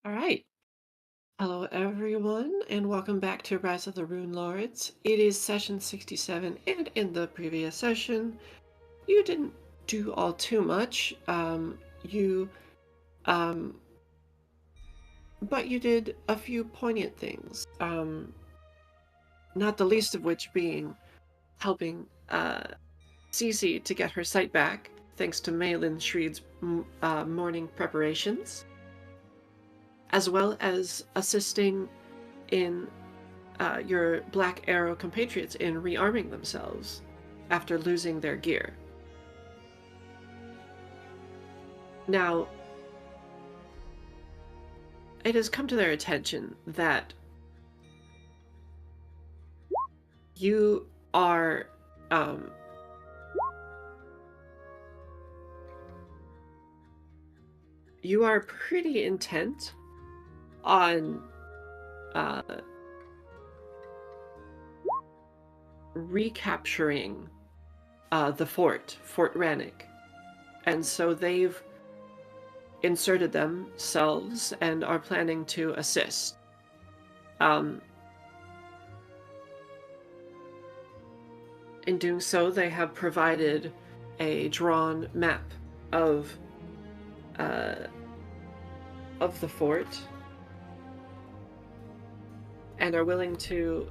All right. Hello, everyone, and welcome back to Rise of the Runelords. It is session 67, and in the previous session, you didn't do all too much. Um, but you did a few poignant things. Not the least of which being helping Cece to get her sight back, thanks to Malin Shreed's morning preparations, as well as assisting in your Black Arrow compatriots in rearming themselves after losing their gear. Now, it has come to their attention that you are um, you are pretty intent on uh, recapturing the Fort Rannick, and so they've inserted themselves and are planning to assist. Um, in doing so, they have provided a drawn map of uh, of the fort and are willing to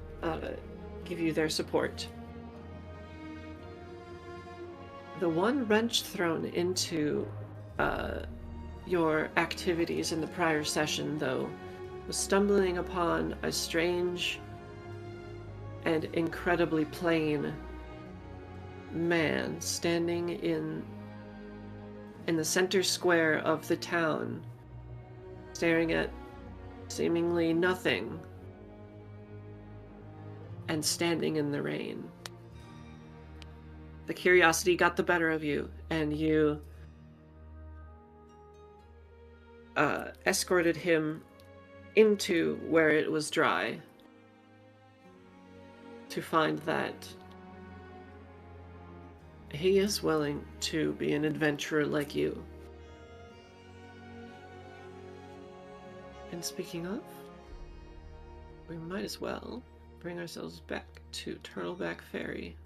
give you their support. The one wrench thrown into your activities in the prior session, though, was stumbling upon a strange and incredibly plain man standing in the center square of the town, staring at seemingly nothing and standing in the rain. The curiosity got the better of you, and you escorted him into where it was dry to find that he is willing to be an adventurer like you. And speaking of, we might as well bring ourselves back to Turtleback Ferry.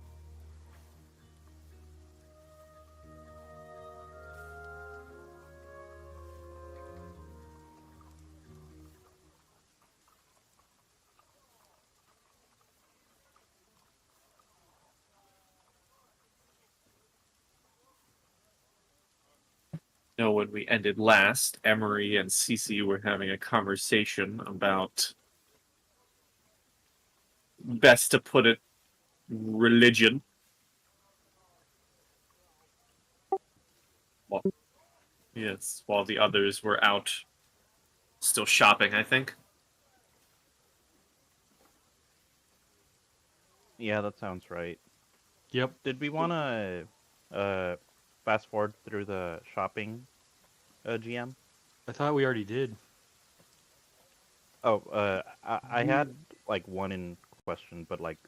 When we ended last, Emery and Cece were having a conversation about, best to put it, religion. Well, yes, while the others were out still shopping, I think. Yeah, that sounds right. Yep. Did we want to fast forward through the shopping, GM? I thought we already did. Oh, I had like one in question, but like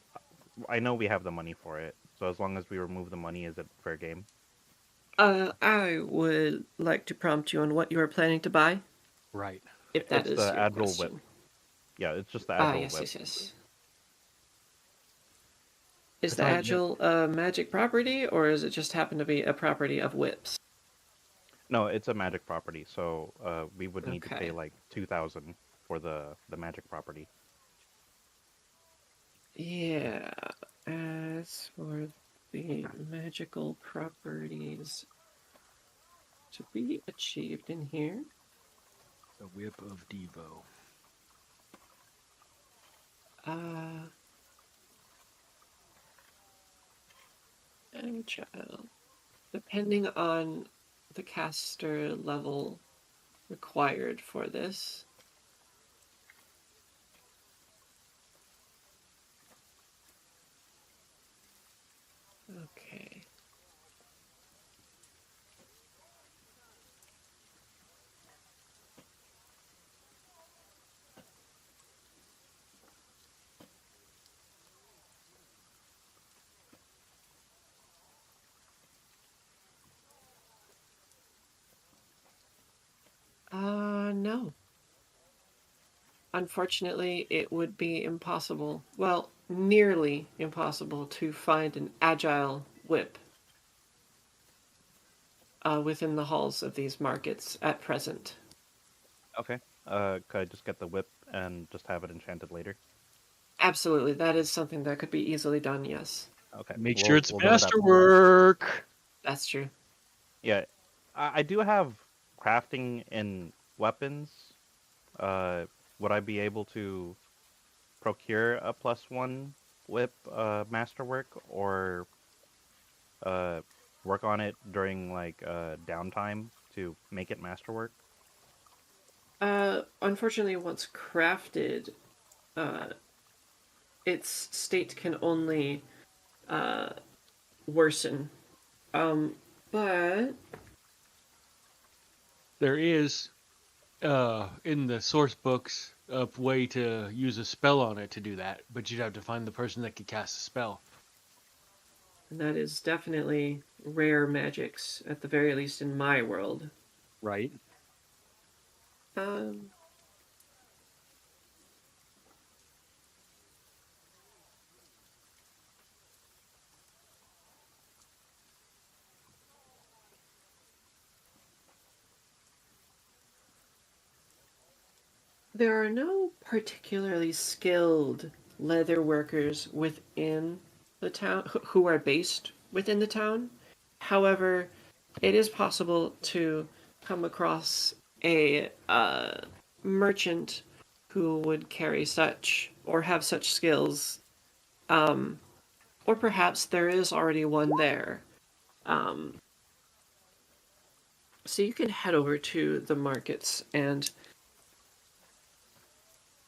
I know we have the money for it, so as long as we remove the money, is it fair game? I would like to prompt you on what you are planning to buy, Right. if that It's is the your Admiral Whip. question. Yeah, it's just the Ah, Admiral yes, Whip. yes, yes. I Is the thought Agile a magic property, or does it just happen to be a property of whips? No, it's a magic property, so we would need to pay Okay. like 2,000 for the magic property. Yeah. As for the magical properties to be achieved in here, the Whip of Devo. uh, Agile. Depending on the caster level required for this. Okay. No. Unfortunately, it would be impossible, well, nearly impossible to find an agile whip within the halls of these markets at present. Okay. Could I just get the whip and just have it enchanted later? Absolutely, that is something that could be easily done, yes. Okay. Make sure it's we'll go with that. masterwork. That's true. Yeah, I do have crafting in weapons. Would I be able to procure a +1 whip masterwork, or work on it during like downtime to make it masterwork? Unfortunately, once crafted, its state can only worsen. But There is, in the source books, a way to use a spell on it to do that, but you'd have to find the person that could cast a spell. that is definitely rare magics, at the very least in my world. Right. Um, there are no particularly skilled leather workers within the town who are based within the town. However, it is possible to come across a merchant who would carry such or have such skills, or perhaps there is already one there. Um, so you can head over to the markets and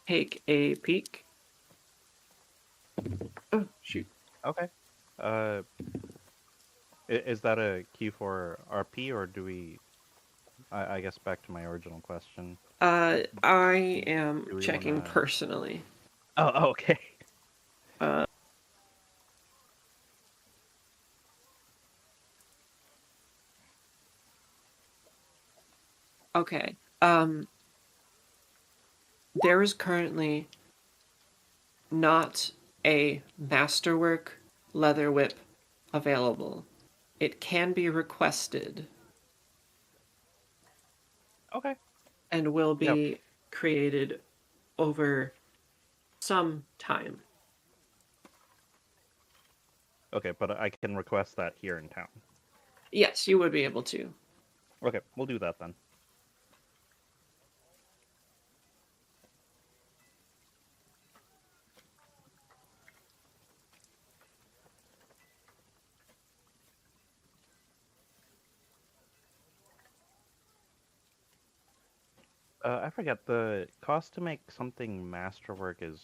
take a peek. Oh, shoot. Okay. Is that a cue for RP, or do we? I guess back to my original question. I am Do we checking wanna- personally. Oh, okay. Uh, okay. There is currently not a masterwork leather whip available. It can be requested Okay. and will be Yep. created over some time. Okay, but I can request that here in town. Yes, you would be able to. Okay, we'll do that then. I forget, the cost to make something masterwork is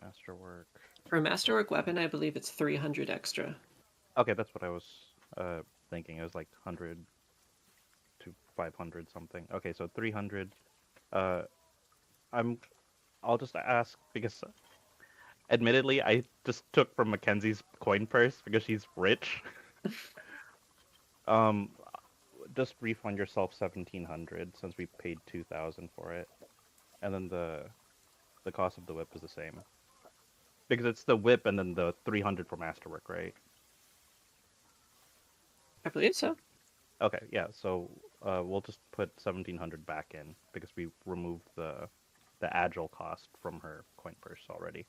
masterwork. For a masterwork weapon, I believe it's 300 extra. Okay, that's what I was thinking. It was like 100 to 500 something. Okay, so 300. I'll just ask because, admittedly, I just took from Mackenzie's coin purse because she's rich. Just refund yourself 1,700 since we paid 2,000 for it, and then the cost of the whip is the same because it's the whip and then the 300 for masterwork, right? I believe so. Okay, yeah. So we'll just put 1,700 back in because we removed the agile cost from her coin purse already.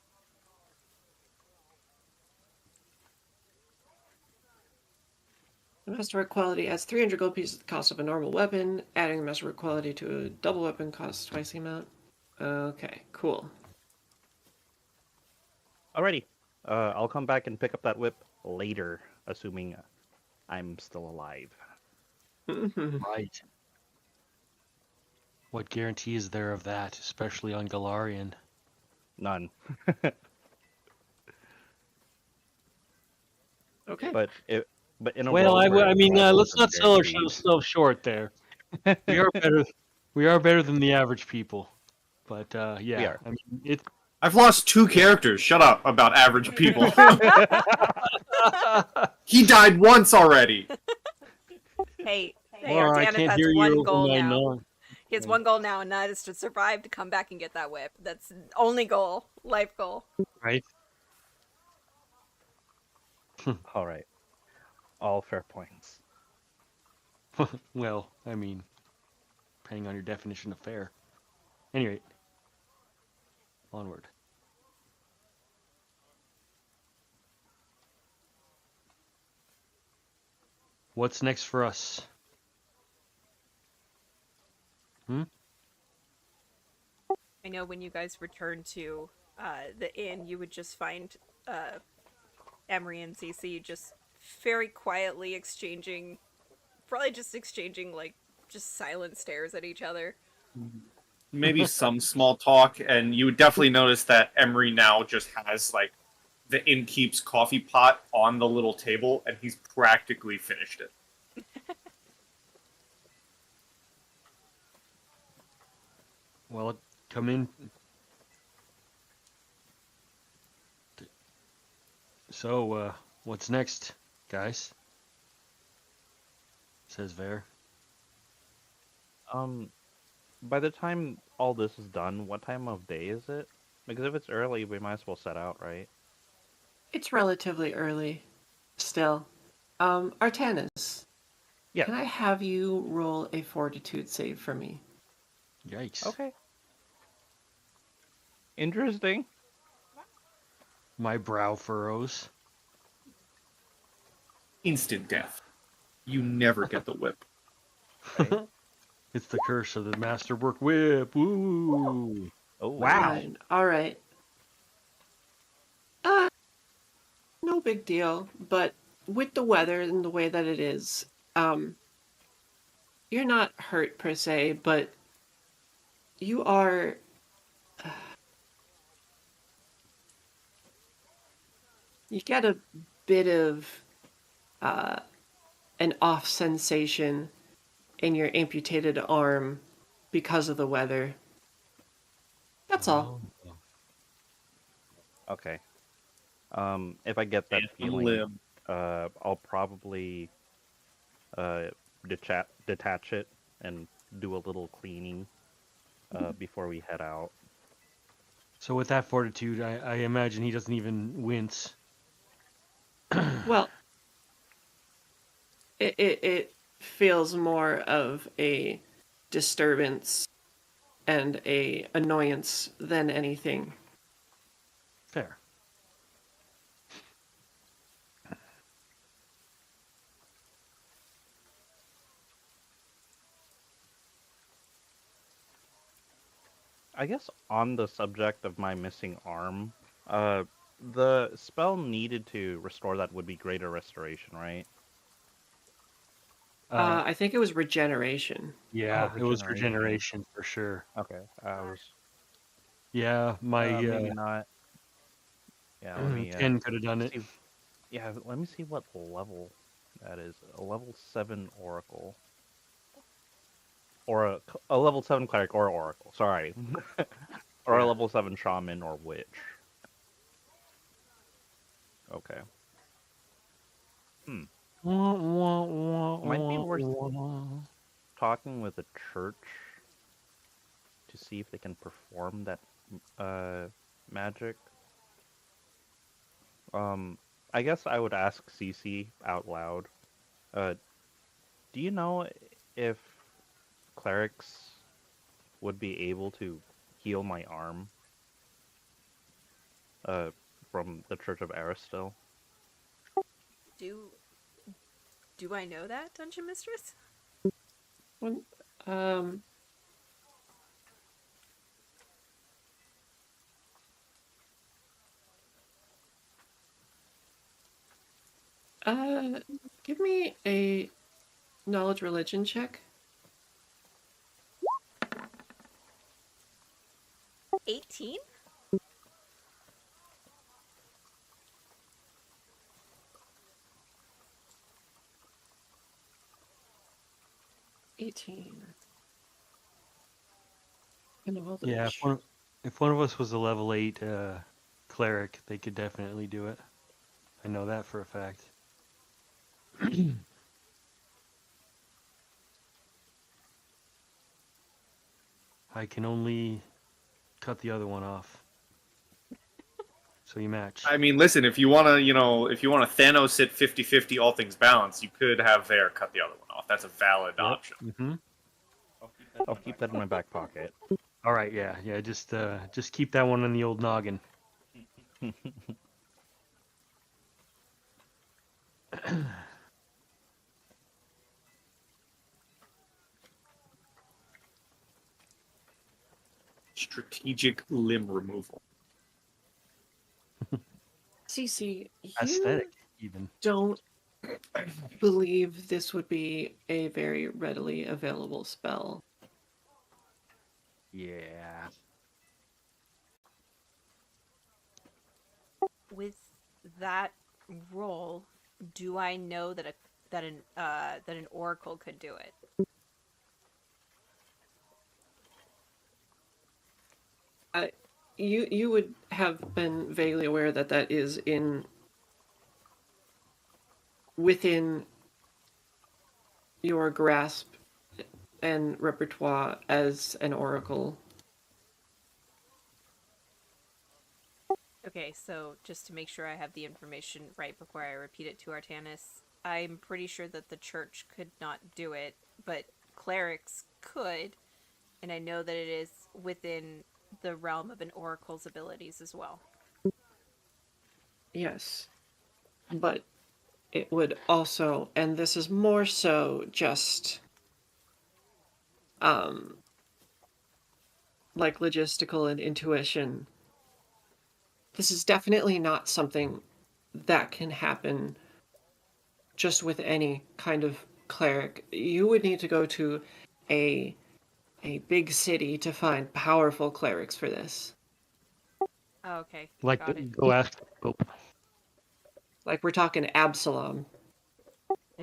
The masterwork quality adds 300 gold pieces to the cost of a normal weapon. Adding the masterwork quality to a double weapon costs twice the amount. Okay, cool. Alrighty. I'll come back and pick up that whip later, assuming I'm still alive. Right. What guarantee is there of that, especially on Galarian? None. Okay. But in a Well, world where I mean, travel let's is not sell guaranteed- ourselves short there. We are better. We are better than the average people, but yeah, We are. I mean, it. I've lost 2 characters. Shut up about average people. He died once already. Hey, Or I Artanis can't has hear you one over goal my now. knob. He has one goal now, and that is to survive, to come back and get that whip. That's the only goal, life goal. Right? All right. All fair points. Well, I mean, depending on your definition of fair. Any rate, onward. What's next for us? I know when you guys return to the inn, you would just find Emery and Cece just very quietly exchanging, probably just exchanging like just silent stares at each other. Maybe some small talk, and you would definitely notice that Emery now just has like the innkeep's coffee pot on the little table, and he's practically finished it. Well, come in. So, what's next, guys? Says Ver. By the time all this is done, what time of day is it? Because if it's early, we might as well set out, right? It's relatively early still. Artanis, Yeah. can I have you roll a fortitude save for me? Yikes. Okay. Interesting. My brow furrows. Instant death. You never get the whip. Right. It's the curse of the masterwork whip. Woo! Oh, Wow. Fine. All right. No big deal, but with the weather and the way that it is, you're not hurt per se, but you are. You get a bit of an off sensation in your amputated arm because of the weather. That's all. Okay. If I get that And feeling, limb. I'll probably detach it and do a little cleaning before we head out. So with that fortitude, I imagine he doesn't even wince. Well, it feels more of a disturbance and a annoyance than anything. Fair. I guess on the subject of my missing arm, the spell needed to restore that would be Greater Restoration, right? I think it was regeneration. Yeah, Oh, it was regeneration. regeneration for sure. Okay, I was Yeah, my maybe not. Yeah, let me 10 could have done it. see. Yeah, let me see what level that is. A level 7 Oracle. Or a level 7 Cleric or Oracle, sorry. Or a Yeah. level 7 Shaman or Witch. Okay. Might be worth talking with a church to see if they can perform that magic. I guess I would ask Cece out loud. Do you know if clerics would be able to heal my arm from the Church of Aristil? Do I know that, Dungeon Mistress? When, give me a knowledge religion check. 18? Yeah, if one of us was a level 8 cleric, they could definitely do it. I know that for a fact. I can only cut the other one off. So you match. I mean, listen, if you want to, Thanos it 50-50, all things balanced, you could have there cut the other one off. That's a valid option. Mm-hmm. I'll keep that in my back pocket. All right, yeah. Just keep that one in the old noggin. Strategic limb removal. CC, you Aesthetic, even. don't believe this would be a very readily available spell. Yeah. With that roll, do I know that an oracle could do it? You would have been vaguely aware that that is within your grasp and repertoire as an oracle. Okay, so just to make sure I have the information right before I repeat it to Artanis, I'm pretty sure that the church could not do it, but clerics could, and I know that it is within the realm of an oracle's abilities as well. Yes. But it would also, and this is more so just like logistical and intuition. This is definitely not something that can happen just with any kind of cleric. You would need to go to a big city to find powerful clerics for this. Oh, okay. Like Got it. go ask Pope. Like we're talking Absalom.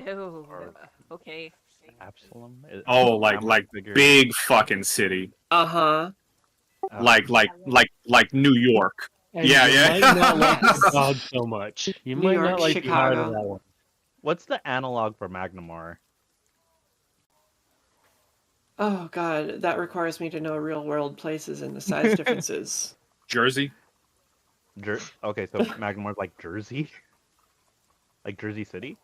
Oh, okay. Absalom? Oh, How much like bigger? big fucking city, Uh-huh. like New York. And Yeah, you yeah. might not like the dog so much. You New might York, not like the heart of Chicago. that one. What's the analog for Magnamar? Oh god, that requires me to know real world places and the size differences. Jersey. Okay, so Magnamar's like Jersey? Like Jersey City?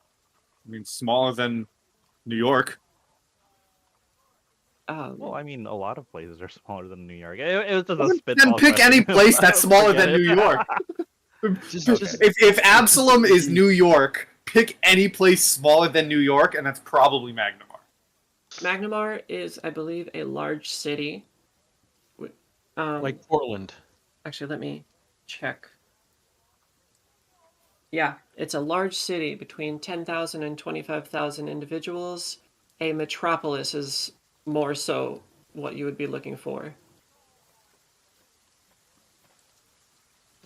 I mean, smaller than New York. Well, I mean, a lot of places are smaller than New York. It was just a spitball. Then pick question. any place that's smaller Forget than it. New York. Just If Absalom is New York, pick any place smaller than New York, and that's probably Magnamar. Magnamar is, I believe, a large city. like Portland. Actually, let me check. Yeah, it's a large city between 10,000 and 25,000 individuals. A metropolis is more so what you would be looking for.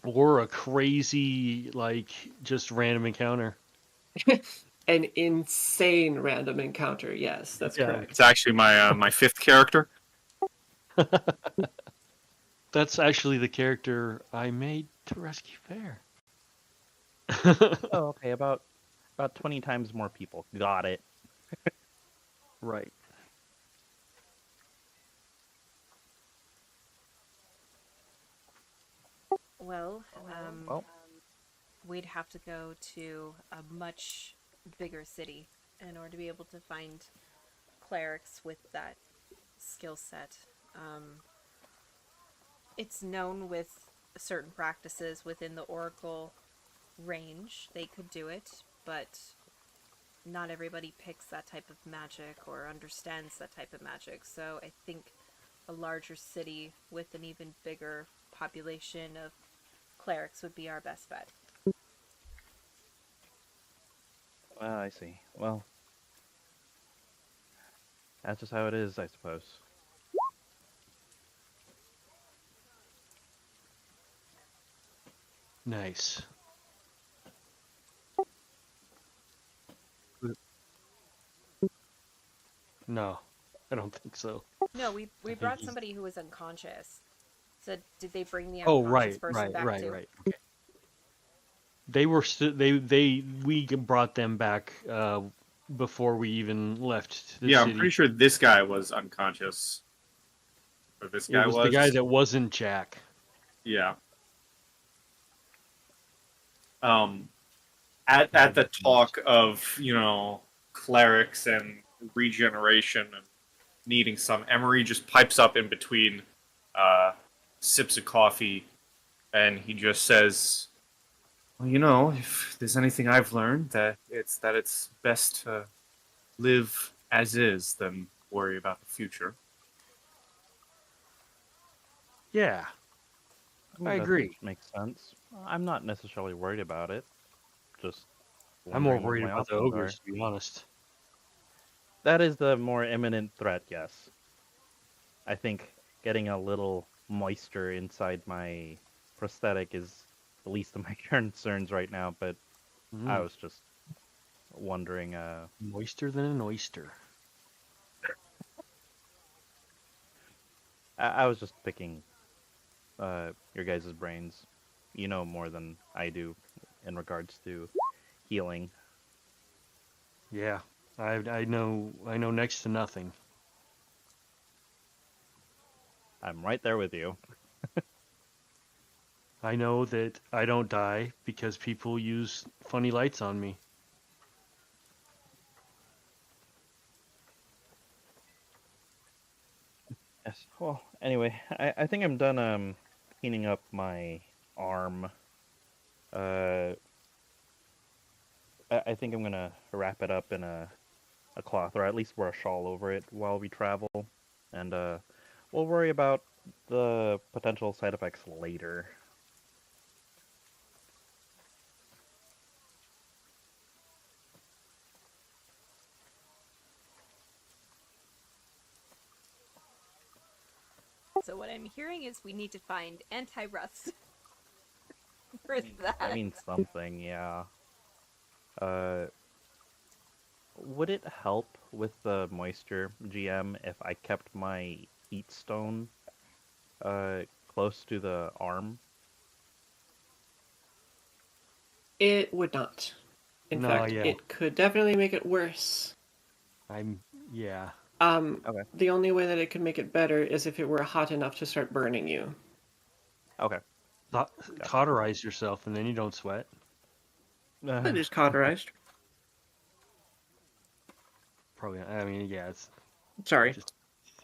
Or a crazy, like, just random encounter. An insane random encounter. Yes, that's Yeah. correct. It's actually my my fifth character. That's actually the character I made to rescue Fair. Oh, okay, about 20 times more people. Got it. Right. Well, Well. we'd have to go to a much bigger city in order to be able to find clerics with that skill set. It's known with certain practices within the Oracle range. They could do it, but not everybody picks that type of magic or understands that type of magic. So I think a larger city with an even bigger population of clerics would be our best bet. I see. Well, that's just how it is, I suppose. Nice. No, I don't think so. No, we think brought he's- somebody who was unconscious. So did they bring the Oh, unconscious right, person right, back right, too? right. Okay. They were we brought them back before we even left the Yeah, city. I'm pretty sure this guy was unconscious. Or this It guy was was. the guy that wasn't Jack. Yeah. At the talk of, clerics and regeneration and needing some, Emery just pipes up in between sips of coffee, and he just says, well, if there's anything I've learned, that it's best to live as is than worry about the future. Yeah, I That agree. makes sense. I'm not necessarily worried about it. Just I'm more wondering what worried my about the options ogres, are. to be honest. That is the more imminent threat, yes. I think getting a little moisture inside my prosthetic is the least of my concerns right now, but I Mm, was just wondering, moister than an oyster. I was just picking your guys' brains. You know more than I do in regards to healing. Yeah, I know next to nothing. I'm right there with you. I know that I don't die because people use funny lights on me. Yes. Well, anyway, I think I'm done cleaning up my arm. Uh, I think I'm gonna wrap it up in a cloth, or at least wear a shawl over it while we travel, and we'll worry about the potential side effects later. So what I'm hearing is we need to find anti-rust for That that. means something, yeah. Uh, would it help with the moisture, GM, if I kept my heat stone close to the arm? It would not. In No, fact, yeah, it could definitely make it worse. yeah. Okay. The only way that it could make it better is if it were hot enough to start burning you. Okay. Gotcha. Cauterize yourself, and then you don't sweat. It is cauterized. Probably. I mean, yeah, it's Sorry, just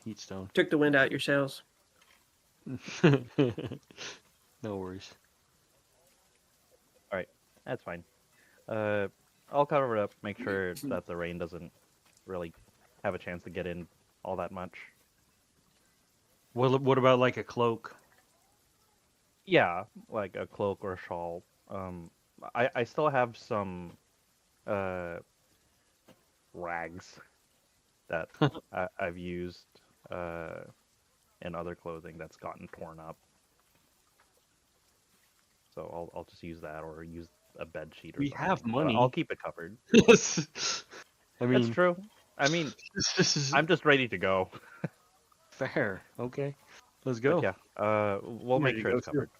heat stone. took the wind out your sails. No worries. All right, that's fine. Uh, I'll cover it up, make sure that the rain doesn't really have a chance to get in all that much. What about like a cloak? Yeah, like a cloak or a shawl. I still have some uh rags that I've used uh in other clothing that's gotten torn up. So I'll just use that or use a bed sheet or We something. have But I'll money. keep it covered. I That's mean, true. I mean, this is I'm just ready to go. fair. Okay, let's But go. yeah, we'll I'm make ready to sure go it's too. covered.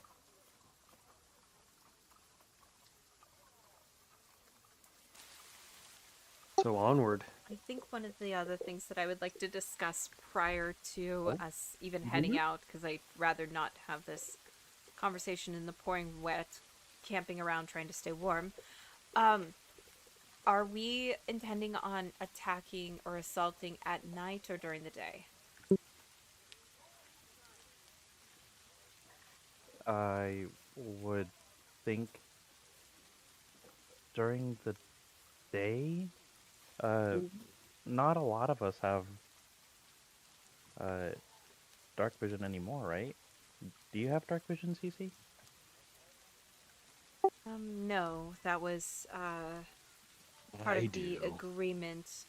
So onward. I think one of the other things that I would like to discuss prior to Oh. us even heading out, because I'd rather not have this conversation in the pouring wet, camping around trying to stay warm. Are we intending on attacking or assaulting at night or during the day? I would think during the day, uh, not a lot of us have uh, dark vision anymore, right? Do you have dark vision, CC? No, that was part I of the do. agreement.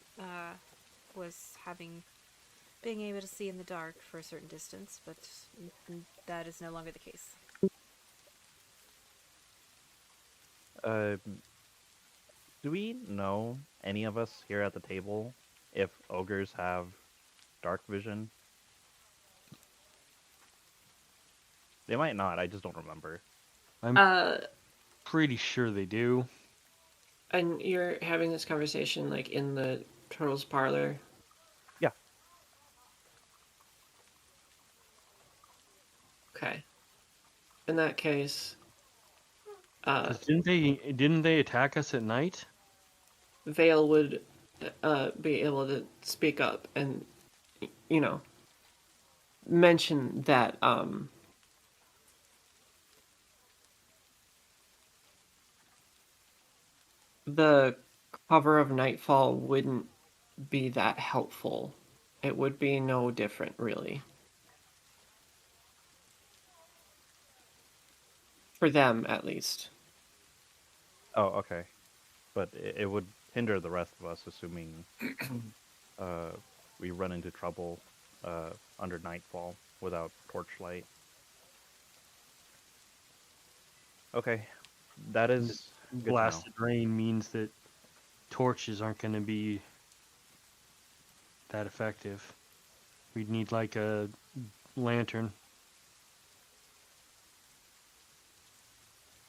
Was being able to see in the dark for a certain distance, but that is no longer the case. Uh, do we know, any of us here at the table, if ogres have dark vision? They might not, I just don't remember. Uh, Pretty sure they do. and you're having this conversation like in the turtles parlor. Yeah. Okay. In that case, 'Cause didn't they attack us at night? Vale would be able to speak up and, you know, mention that the cover of Nightfall wouldn't be that helpful. It would be no different, really. For them, at least. Oh, okay. But it would hinder the rest of us, assuming uh, we run into trouble under nightfall without torchlight. Okay, that is good to know. Blasted rain means that torches aren't going to be that effective. We'd need like a lantern.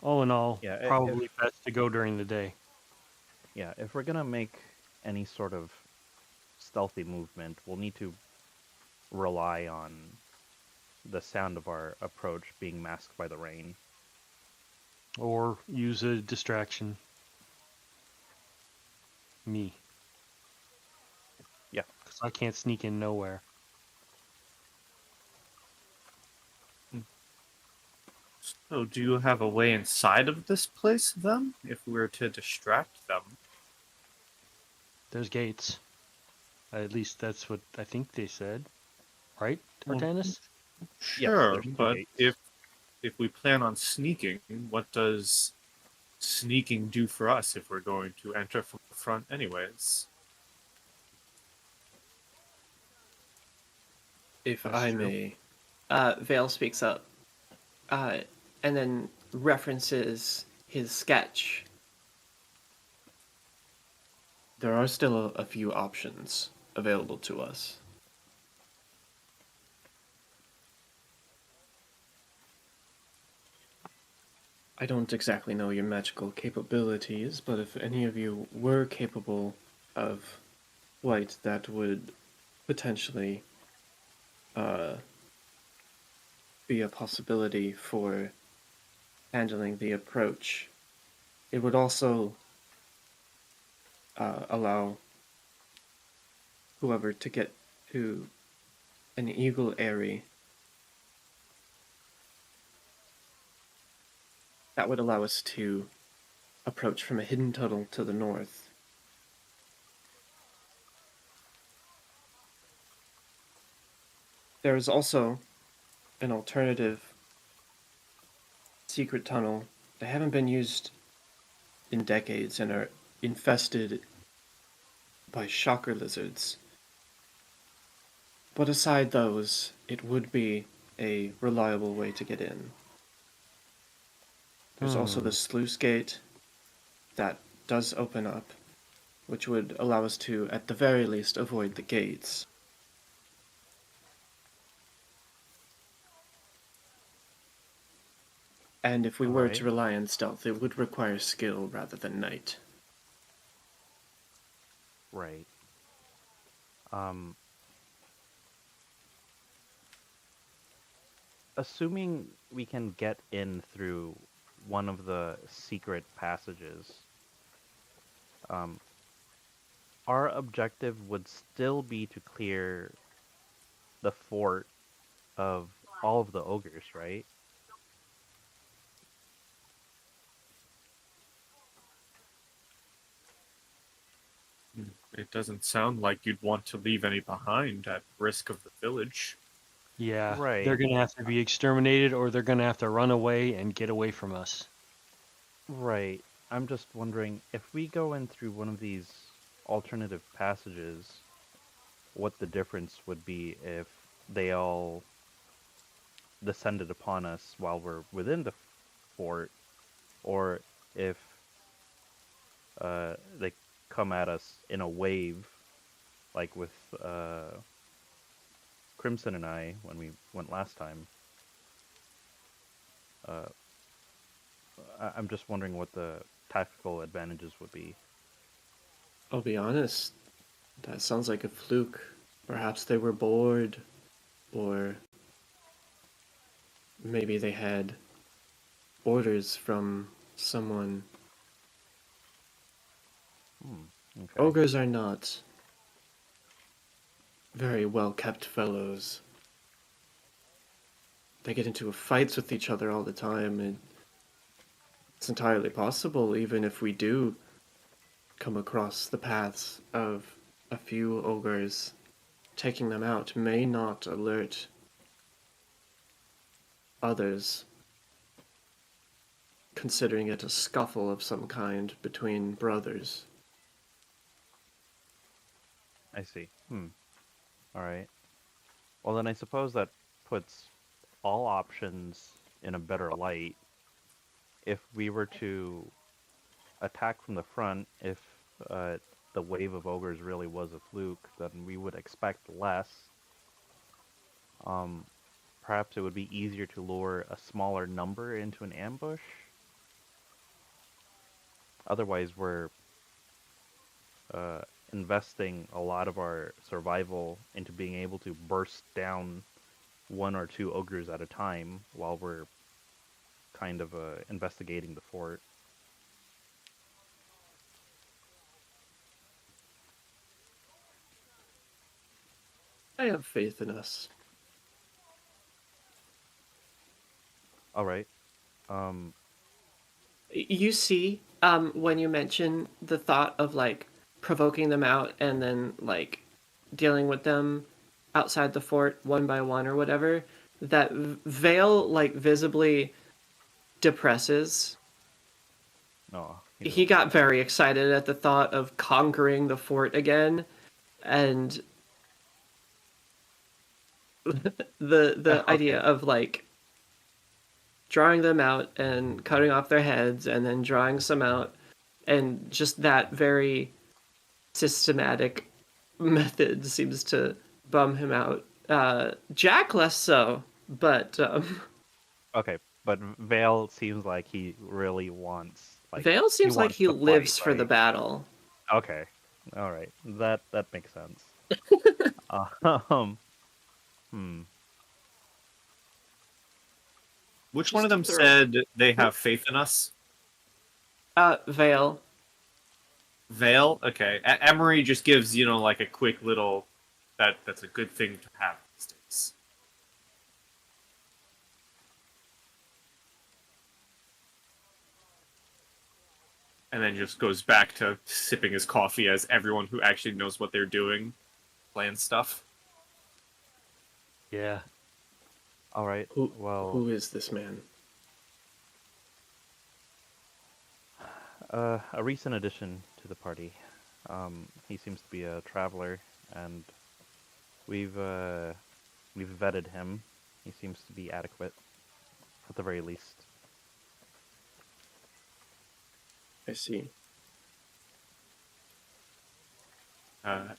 All in all, Yeah, probably best to go during the day. Yeah, if we're gonna make any sort of stealthy movement, we'll need to rely on the sound of our approach being masked by the rain. Or use a distraction. Me. Yeah. Because I can't sneak in nowhere. So, do you have a way inside of this place, then? If we were to distract them? There's gates. At least that's what I think they said. Right, Well, Tartanus? Sure, there's two but gates. if we plan on sneaking, what does sneaking do for us if we're going to enter from the front anyways? If That's I true. may. Vale speaks up. And then references his sketch. There are still a few options available to us. I don't exactly know your magical capabilities, but if any of you were capable of light, that would potentially be a possibility for handling the approach. It would also allow whoever to get to an eagle airy. That would allow us to approach from a hidden tunnel to the north. There is also an alternative secret tunnel that haven't been used in decades and are infested by shocker lizards. But aside those, it would be a reliable way to get in. There's also the sluice gate that does open up, which would allow us to, at the very least, avoid the gates. And if we were to Alright. rely on stealth, it would require skill rather than night. Right. Assuming we can get in through one of the secret passages, our objective would still be to clear the fort of all of the ogres, right? It doesn't sound like you'd want to leave any behind at risk of the village. Yeah. Right. They're going to have to be exterminated or they're going to have to run away and get away from us. Right. I'm just wondering if we go in through one of these alternative passages, what the difference would be if they all descended upon us while we're within the fort, or if they come at us in a wave, like with Crimson and I when we went last time. I'm just wondering what the tactical advantages would be. I'll be honest, that sounds like a fluke. Perhaps they were bored, or maybe they had orders from someone. Okay. Ogres are not very well kept fellows. They get into fights with each other all the time, and it's entirely possible, even if we do come across the paths of a few ogres, taking them out may not alert others, considering it a scuffle of some kind between brothers. I see. All right. Well, then I suppose that puts all options in a better light. If we were to attack from the front, if the wave of ogres really was a fluke, then we would expect less. Perhaps it would be easier to lure a smaller number into an ambush. Otherwise, we're investing a lot of our survival into being able to burst down one or two ogres at a time while we're kind of investigating the fort. I have faith in us. All right. You see, when you mention the thought of like provoking them out and then like dealing with them outside the fort one by one or whatever, that Vale like visibly depresses. No, He got very excited at the thought of conquering the fort again, and the idea of like drawing them out and cutting off their heads and then drawing some out, and just that very systematic method seems to bum him out. Jack less so, but Okay, but Vale seems like he really wants. Like, Vale seems like wants he to lives fight, for the right? battle. Okay, all right, that makes sense. Hmm. Which one of them Just said they have faith in us? Vale. Vale? Okay. Emery just gives, like a quick little, that's a good thing to have these days. And then just goes back to sipping his coffee as everyone who actually knows what they're doing plans stuff. Yeah. All right. Who is this man? A recent addition to the party. He seems to be a traveler, and we've vetted him. He seems to be adequate, at the very least. I see.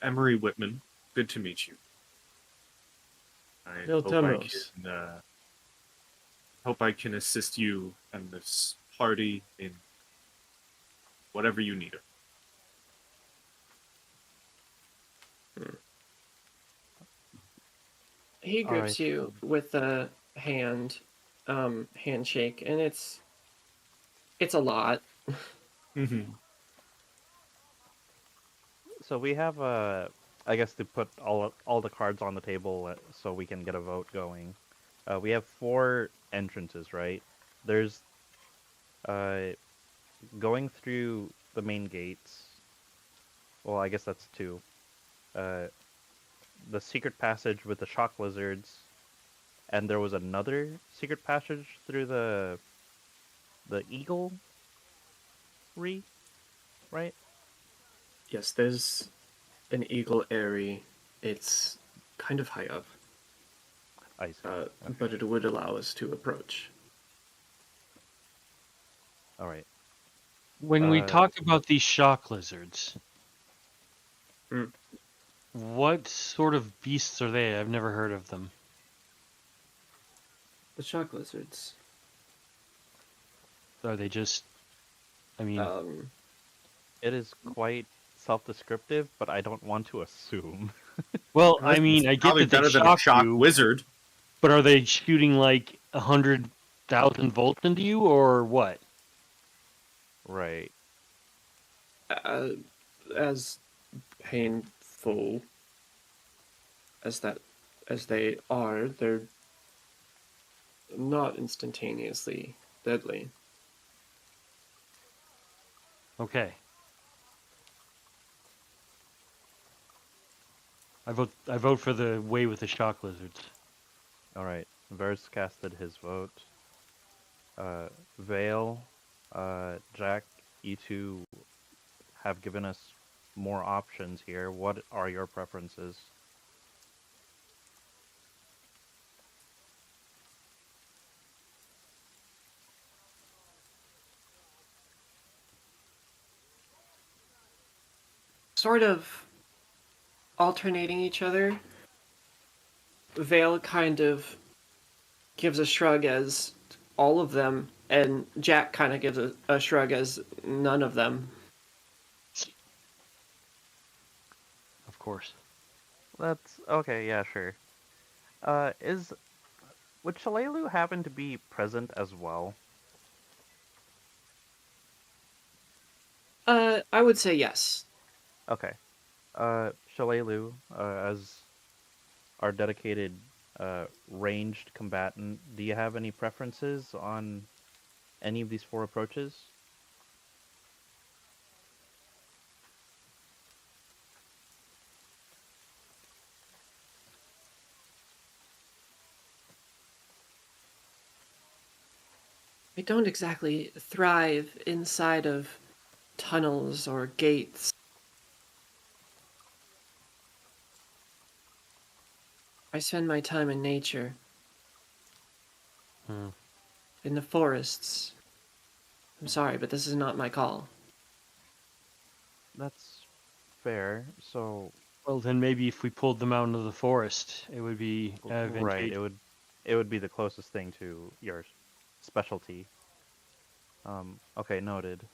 Emery Whitman, good to meet you. I hope I can assist you and this party in whatever you need. He grips you with a handshake, and it's a lot. Mm-hmm. So we have I guess to put all the cards on the table so we can get a vote going. We have 4 entrances, right? There's going through the main gates. Well, I guess that's 2. The secret passage with the shock lizards, and there was another secret passage through the eagle right? Yes, there's an eagle airy. It's kind of high up. I see. But it would allow us to approach. All right. When we talk about these shock lizards, Mm. what sort of beasts are they? I've never heard of them. The shock lizards. Are they just... I mean... It is quite self-descriptive, but I don't want to assume. well, I mean, I get Probably that they better than a shock shock you, wizard. but are they shooting, like, 100,000 volts into you, or what? Right. As painful as they are, they're not instantaneously deadly. Okay. I vote for the way with the shock lizards. All right. Vers casted his vote. Vale, Jack, you two have given us more options here. What are your preferences? Sort of alternating each other. Vale kind of gives a shrug as all of them, and Jack kind of gives a shrug as none of them. Of course. That's okay. Yeah, sure. Is would Shalelu happen to be present as well? I would say yes. Okay. Shalelu, as our dedicated ranged combatant, do you have any preferences on any of these four approaches? I don't exactly thrive inside of tunnels or gates. I spend my time in nature, Hmm. in the forests. I'm sorry, but this is not my call. That's fair. So, Well, then maybe if we pulled them out into the forest, it would be right, advantageous. it would be the closest thing to your specialty. Okay, noted.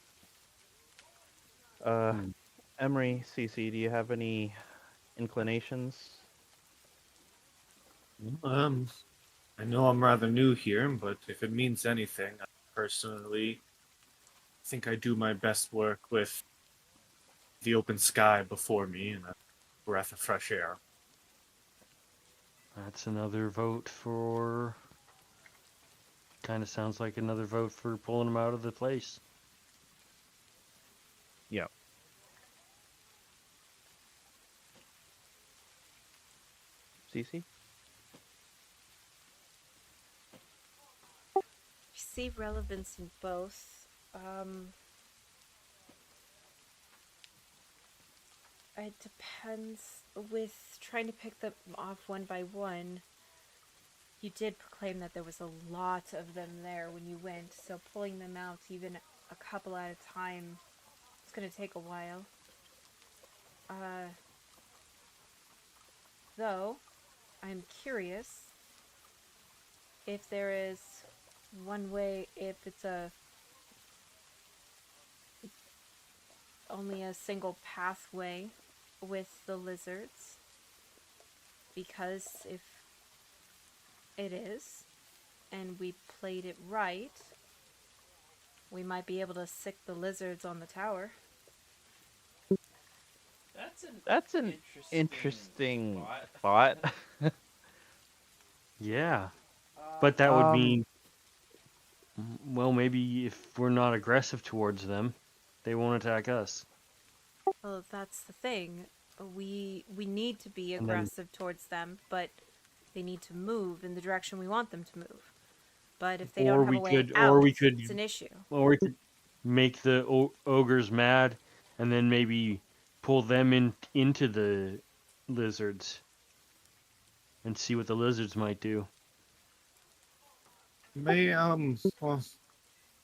Uh, Hmm. Emery, CC, do you have any inclinations? Um, I know I'm rather new here, but if it means anything, I personally think I do my best work with the open sky before me and a breath of fresh air. That's another vote for. Kind of sounds like another vote for pulling them out of the place. Yeah. CC? I see relevance in both. It depends. With trying to pick them off one by one, you did proclaim that there was a lot of them there when you went, so pulling them out even a couple at a time, it's going to take a while. Though, I'm curious if there is one way, if it's only a single pathway with the lizards, because if it is, and we played it right, we might be able to sick the lizards on the tower. That's an interesting thought. Yeah, but that would Um, mean, well, maybe if we're not aggressive towards them, they won't attack us. Well, that's the thing. We need to be And then, aggressive towards them, but they need to move in the direction we want them to move. But if they don't or have a we way could, or out, we could, it's an issue. or we could make the ogres mad, and then maybe pull them into the lizards and see what the lizards might do. Well,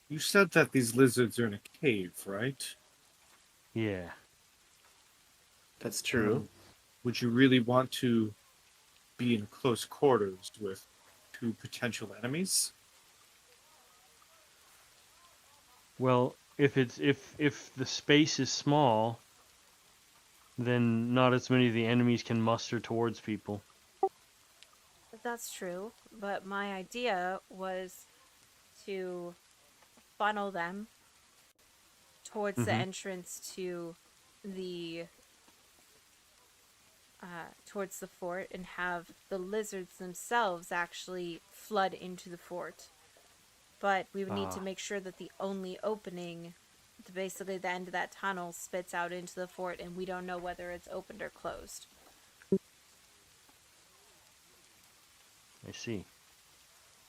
you said that these lizards are in a cave, right? Yeah. That's true. Would you really want to be in close quarters with two potential enemies? Well, if the space is small, then not as many of the enemies can muster towards people. that's true, but my idea was to funnel them towards the Mhm. entrance to the towards the fort and have the lizards themselves actually flood into the fort. But we would need to Ah, make sure that the only opening, basically the end of that tunnel, spits out into the fort, and we don't know whether it's opened or closed. I see.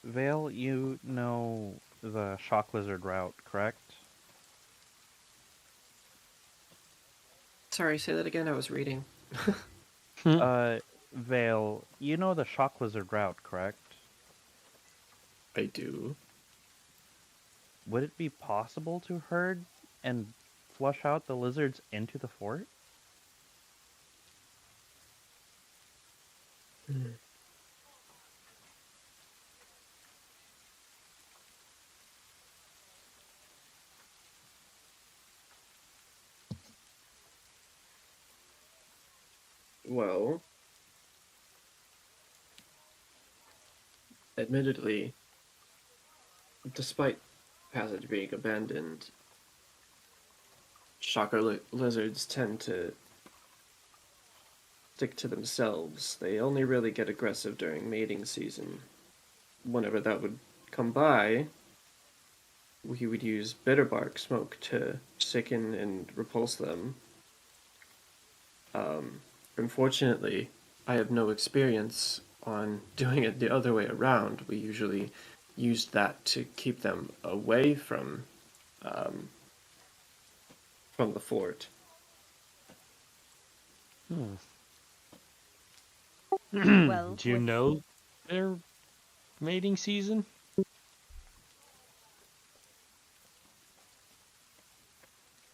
Vale, you know the shock lizard route, correct? Sorry, say that again. I was reading. Uh, Vale, you know the shock lizard route, correct? I do. Would it be possible to herd and flush out the lizards into the fort? Well, admittedly, despite passage being abandoned, shocker lizards tend to stick to themselves. They only really get aggressive during mating season. Whenever that would come by, we would use bitterbark smoke to sicken and repulse them. Um, Unfortunately, I have no experience on doing it the other way around. We usually used that to keep them away um, from the fort. Hmm. Well, Do you know their mating season?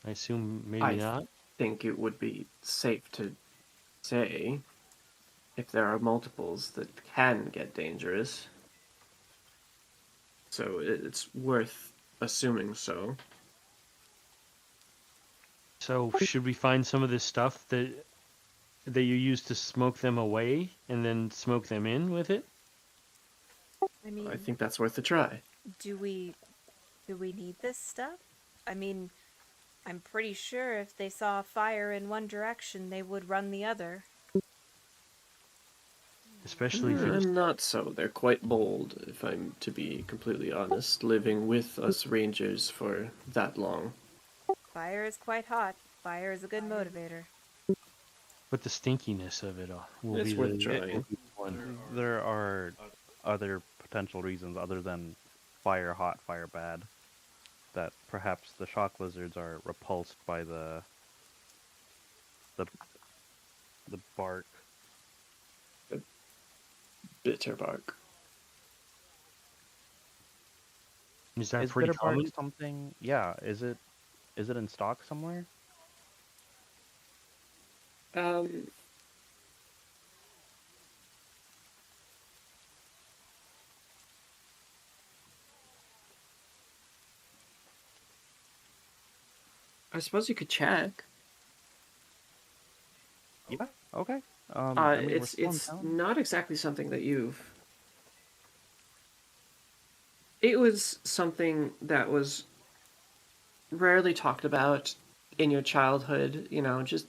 I assume maybe I not. think it would be safe to say if there are multiples that can get dangerous. So it's worth assuming so. So should we find some of this stuff that you use to smoke them away and then smoke them in with it? I mean, I think that's worth a try. do we need this stuff? I mean, I'm pretty sure if they saw a fire in one direction, they would run the other. Especially if it's Not so. They're quite bold, if I'm to be completely honest, living with us rangers for that long. Fire is quite hot. Fire is a good motivator. but the stinkiness of it all will It's be worth the trying. one. There are other potential reasons other than fire hot, fire bad, that perhaps the shock lizards are repulsed by the the bark. Bitterbark. Is that Is pretty bitter bark common? something? Yeah, is it in stock somewhere? Um, I suppose you could check. Yeah. Okay. I mean, we're still in It's town. not exactly something that you've. It was something that was rarely talked about in your childhood. You know, just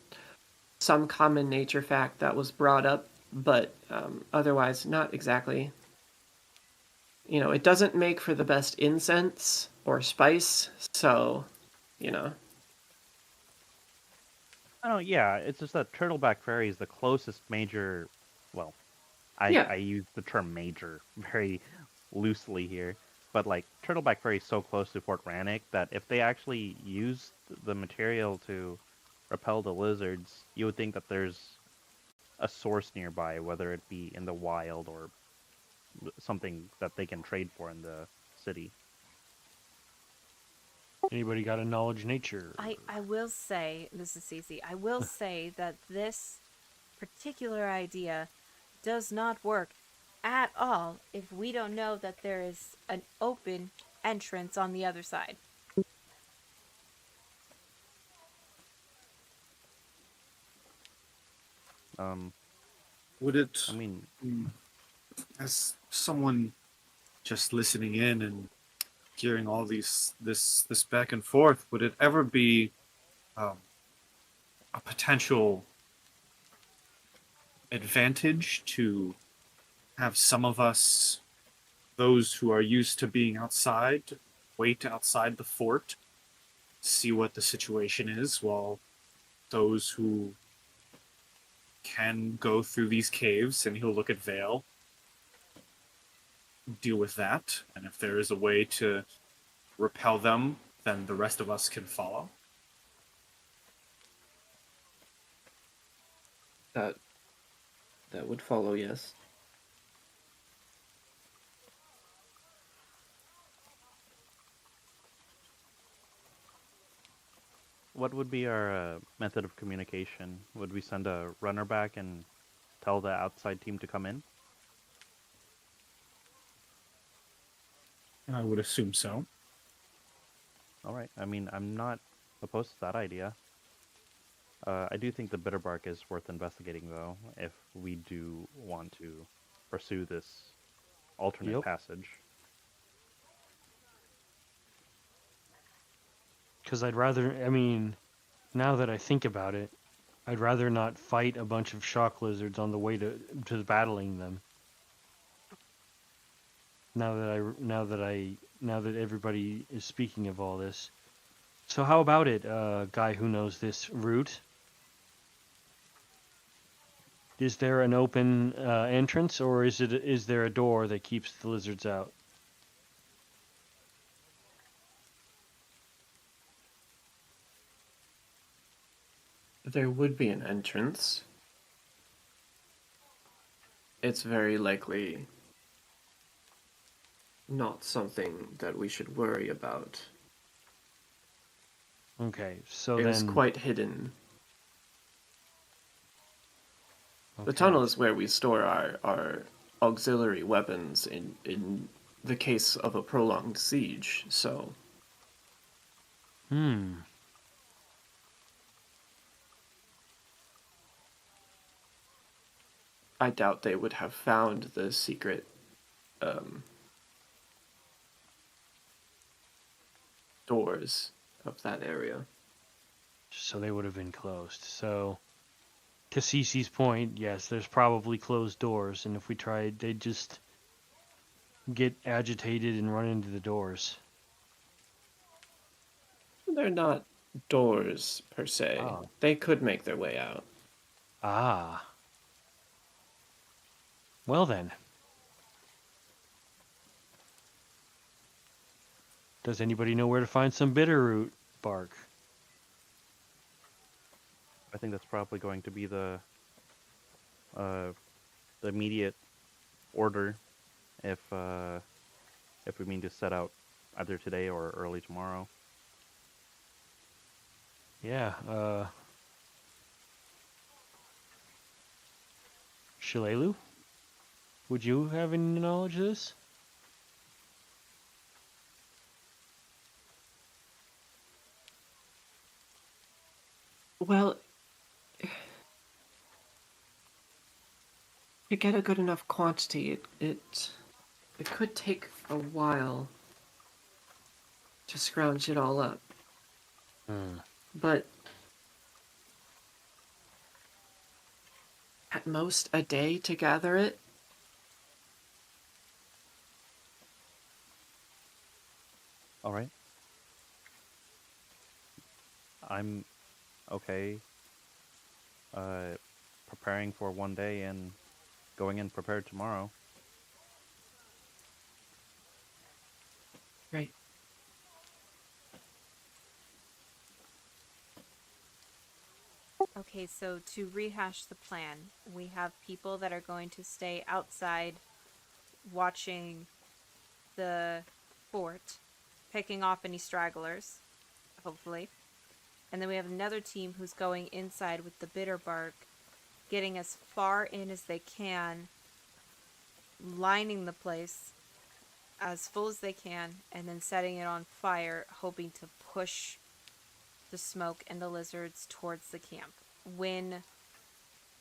some common nature fact that was brought up, but otherwise not exactly. You know, it doesn't make for the best incense or spice, so, you know. Oh yeah, it's just that turtleback fairy is the closest major. Well, Yeah, I use the term major very loosely here, but like turtleback fairy is so close to Fort Rannick that if they actually used the material to repel the lizards, you would think that there's a source nearby, whether it be in the wild or something that they can trade for in the city. Anybody got a knowledge nature? I will say, this is Cece, I will say that this particular idea does not work at all if we don't know that there is an open entrance on the other side. Um, Would it? I mean, as someone just listening in and hearing all this back and forth, would it ever be um, a potential advantage to have some of us, those who are used to being outside, wait outside the fort, see what the situation is, while those who can go through these caves, and he'll look at Vale, deal with that, and if there is a way to repel them, then the rest of us can follow. That would follow, yes. What would be our method of communication? Would we send a runner back and tell the outside team to come in? I would assume so. All right. I mean, I'm not opposed to that idea. I do think the bitter bark is worth investigating, though, if we do want to pursue this alternate Yep. passage. Because I'd rather, I mean, now that I think about it, I'd rather not fight a bunch of shock lizards on the way to battling them. Now that everybody is speaking of all this. So how about it, guy who knows this route? Is there an open entrance, or is there a door that keeps the lizards out? There would be an entrance. It's very likely not something that we should worry about. Okay, so It then is quite hidden. The okay. tunnel is where we store our auxiliary weapons in the case of a prolonged siege, so Hmm. I doubt they would have found the secret doors of that area. So they would have been closed. So, to Cece's point, yes, there's probably closed doors, and if we tried, they'd just get agitated and run into the doors. They're not doors per se. Oh. They could make their way out. Ah. Well then. Does anybody know where to find some bitterroot bark? I think that's probably going to be the immediate order if we mean to set out either today or early tomorrow. Yeah, Shalelu? Would you have any knowledge of this? Well, to get a good enough quantity, it could take a while to scrounge it all up. But at most a day to gather it. All right. I'm okay preparing for one day and going in prepared tomorrow. Right. Okay, so to rehash the plan, we have people that are going to stay outside watching the fort, picking off any stragglers, hopefully. And then we have another team who's going inside with the bitter bark, getting as far in as they can, lining the place as full as they can, and then setting it on fire, hoping to push the smoke and the lizards towards the camp. When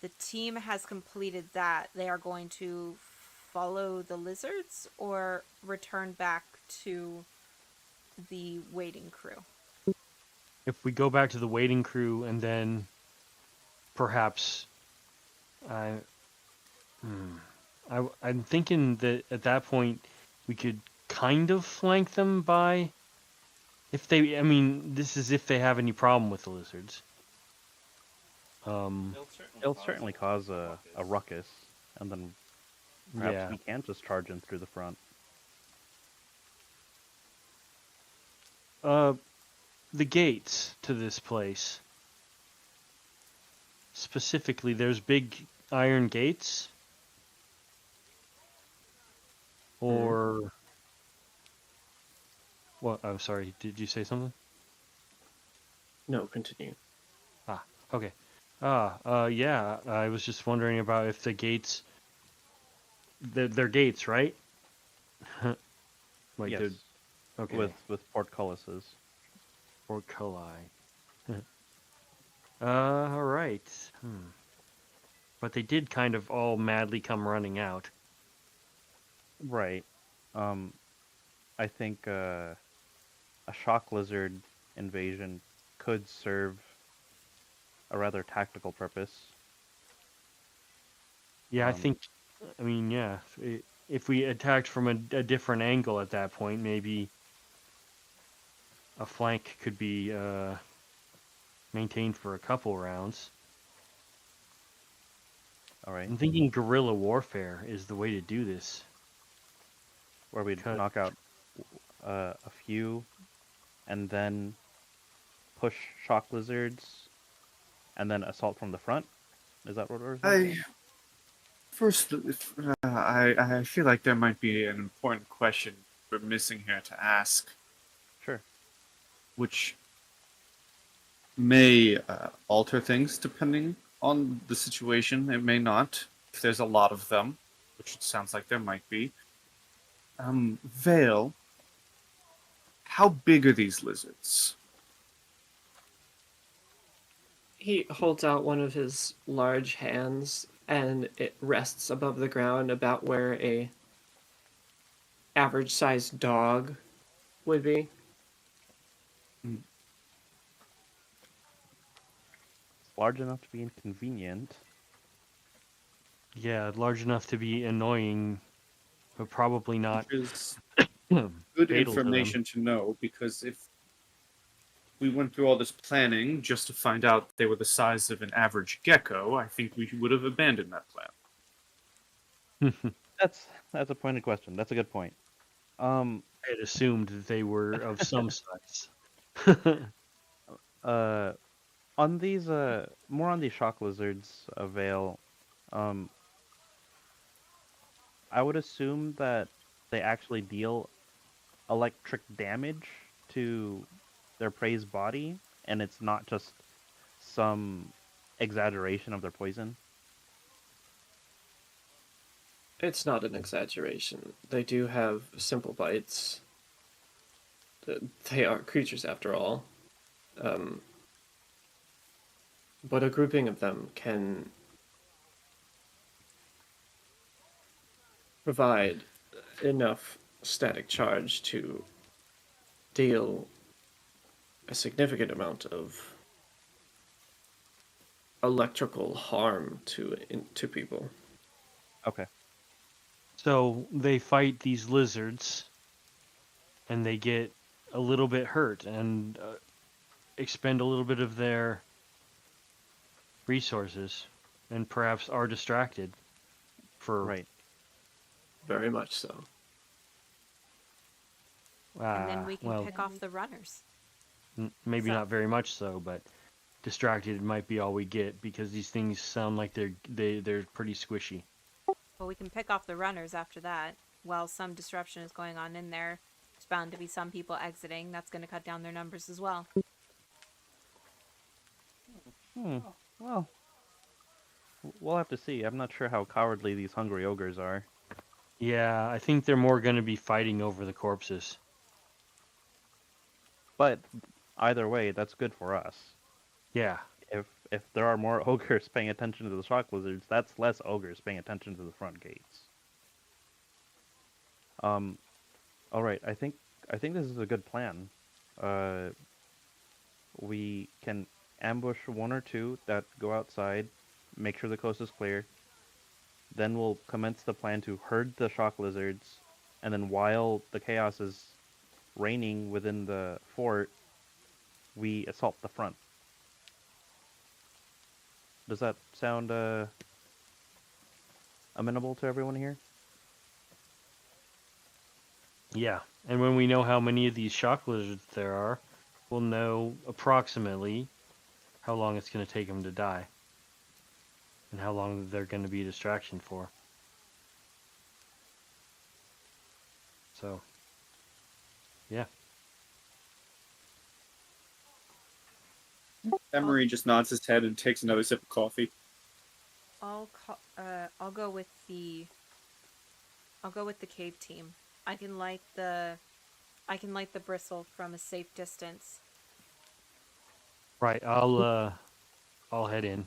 the team has completed that, they are going to follow the lizards or return back to the waiting crew? If we go back to the waiting crew and then perhaps I'm thinking that at that point we could kind of flank them by if they. I mean, this is if they have any problem with the lizards. It'll certainly cause a ruckus, and then perhaps Yeah. we can just charge in through the front. The gates to this place. Specifically, there's big iron gates. Or what? I'm sorry. Did you say something? No, continue. Okay. Yeah. I was just wondering about if the gates. They're gates, right? Like Yes, they're okay. with portcullises. Portculli. All right. But they did kind of all madly come running out. Right. I think a shock lizard invasion could serve a rather tactical purpose. Yeah, I think. I mean, yeah. If we attacked from a different angle at that point, maybe a flank could be maintained for a couple rounds. All right. I'm thinking guerrilla warfare is the way to do this. Where we Cut. knock out a few, and then push shock lizards, and then assault from the front. Is that what we're saying? I feel like there might be an important question we're missing here to ask, Sure. which may alter things depending on the situation. It may not, if there's a lot of them, which it sounds like there might be. Vale, how big are these lizards? He holds out one of his large hands, and it rests above the ground about where a average-sized dog would be. It's large enough to be inconvenient. Yeah, large enough to be annoying, but probably not Which is fatal good to them. information to know, because if we went through all this planning just to find out they were the size of an average gecko, I think we would have abandoned that plan. That's a pointed question. That's a good point. I had assumed that they were of some size. On these more on these shock lizards, Vale, I would assume that they actually deal electric damage to their prey's body, and it's not just some exaggeration of their poison. It's not an exaggeration. They do have simple bites. They are creatures after all. But a grouping of them can provide enough static charge to deal a significant amount of electrical harm to people. Okay. So they fight these lizards, and they get a little bit hurt and expend a little bit of their resources, and perhaps are distracted for Right. Very much so. And then we can well, pick off the runners. maybe So- not very much so, but distracted might be all we get because these things sound like they're pretty squishy. Well, we can pick off the runners after that. While some disruption is going on in there, there's bound to be some people exiting. That's going to cut down their numbers as well. Well, we'll have to see. I'm not sure how cowardly these hungry ogres are. Yeah, I think they're more going to be fighting over the corpses. But either way, that's good for us. Yeah. If there are more ogres paying attention to the shock lizards, that's less ogres paying attention to the front gates. All right. I think this is a good plan. Uh, we can ambush one or two that go outside, make sure the coast is clear. Then we'll commence the plan to herd the shock lizards, and then while the chaos is reigning within the fort, we assault the front. Does that sound amenable to everyone here? Yeah, and when we know how many of these shock lizards there are, we'll know approximately how long it's going to take them to die, and how long they're going to be a distraction for. So, yeah. Emery just nods his head and takes another sip of coffee. I'll go with the cave team. I can light the bristle from a safe distance. Right, I'll head in.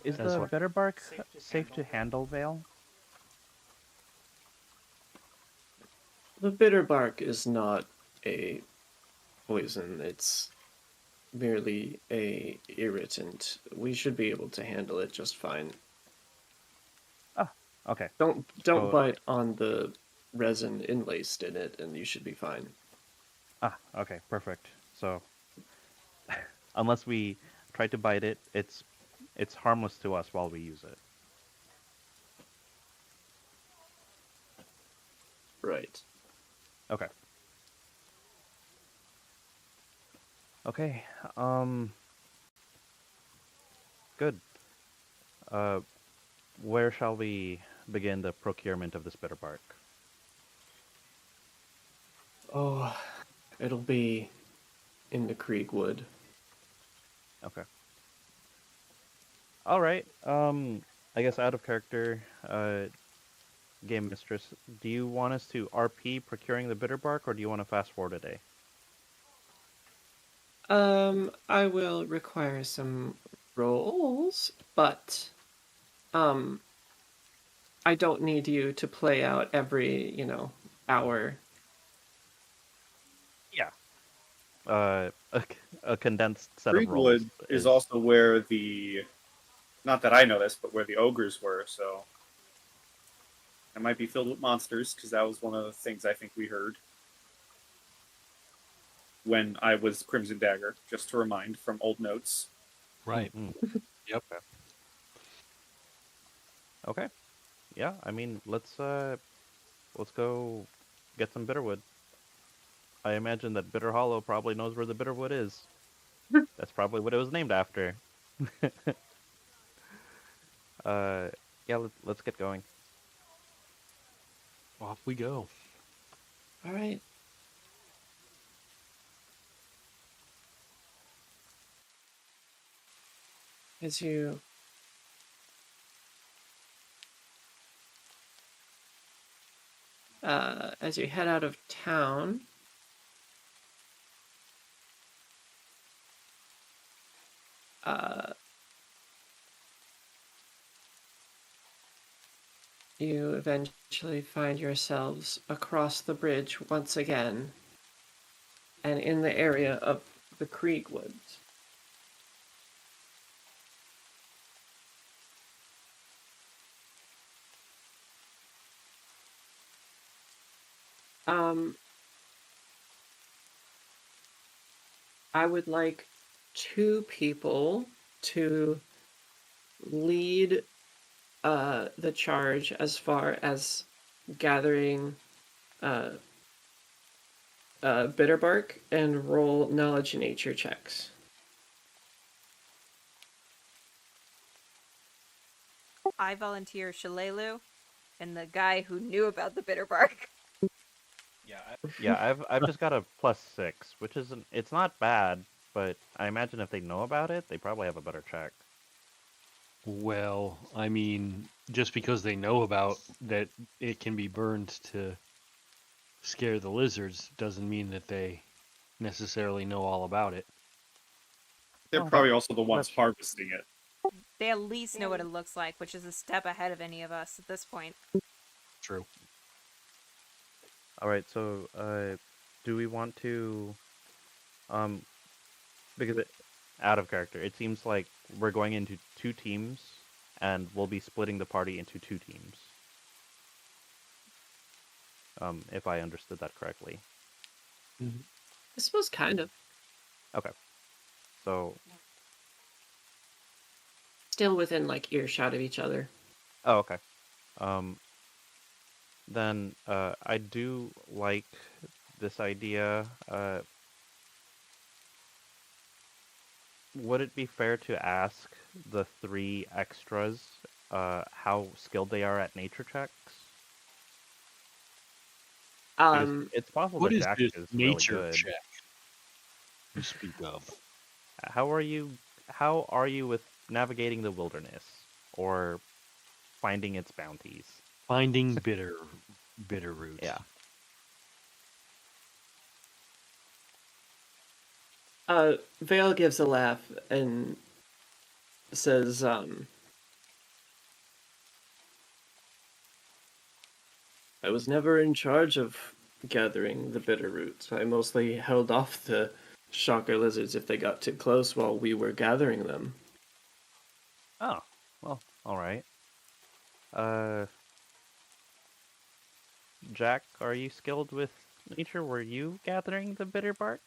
Is That's the what- bitter bark safe to handle, Vale? The bitter bark is not a poison. It's merely a irritant. We should be able to handle it just fine. Okay. Don't So- bite on the resin enlaced in it, and you should be fine. Okay, perfect. So, unless we try to bite it, it's harmless to us while we use it. Right. Okay. Okay. Good. Where shall we begin the procurement of this bitter bark? Oh, it'll be in the creek wood. Okay. All right. I guess out of character, game mistress, do you want us to RP procuring the bitter bark, or do you want to fast forward a day? I will require some rolls, but I don't need you to play out every, hour. A condensed set of rolls. Greenwood is also where not that I know this, but where the ogres were, so it might be filled with monsters, because that was one of the things I think we heard when I was Crimson Dagger, just to remind from old notes. Right. Yep. Okay. Yeah, I mean, let's go get some bitterwood. I imagine that Bitter Hollow probably knows where the bitterwood is. That's probably what it was named after. Yeah, let's get going. Off we go. All right. As you head out of town, you eventually find yourselves across the bridge once again, and in the area of the creek woods. I would like 2 people to lead the charge as far as gathering bitterbark and roll knowledge nature checks. I volunteer Shalelu and the guy who knew about the bitter bark. Yeah, I've just got a +6, which isn't, it's not bad, but I imagine if they know about it, they probably have a better check. Well, I mean, just because they know about that it can be burned to scare the lizards doesn't mean that they necessarily know all about it. They're Oh, probably also the ones that's- harvesting it. They at least know what it looks like, which is a step ahead of any of us at this point. True. All right. So, do we want to, um, because out of character, it seems like we're going into two teams, and we'll be splitting the party into two teams. If I understood that correctly. I suppose kind of. Okay. So, Still within like earshot of each other. oh, okay. Um, then I do like this idea. Would it be fair to ask the three extras how skilled they are at nature checks? Because it's possible What that is Jack this is really nature good. check you speak of? How are you? How are you with navigating the wilderness or finding its bounties? Finding bitter root. Yeah. Vale gives a laugh and says, I was never in charge of gathering the bitter roots. I mostly held off the shocker lizards if they got too close while we were gathering them. Oh, well, all right. Jack, are you skilled with nature? Were you gathering the bitter bark?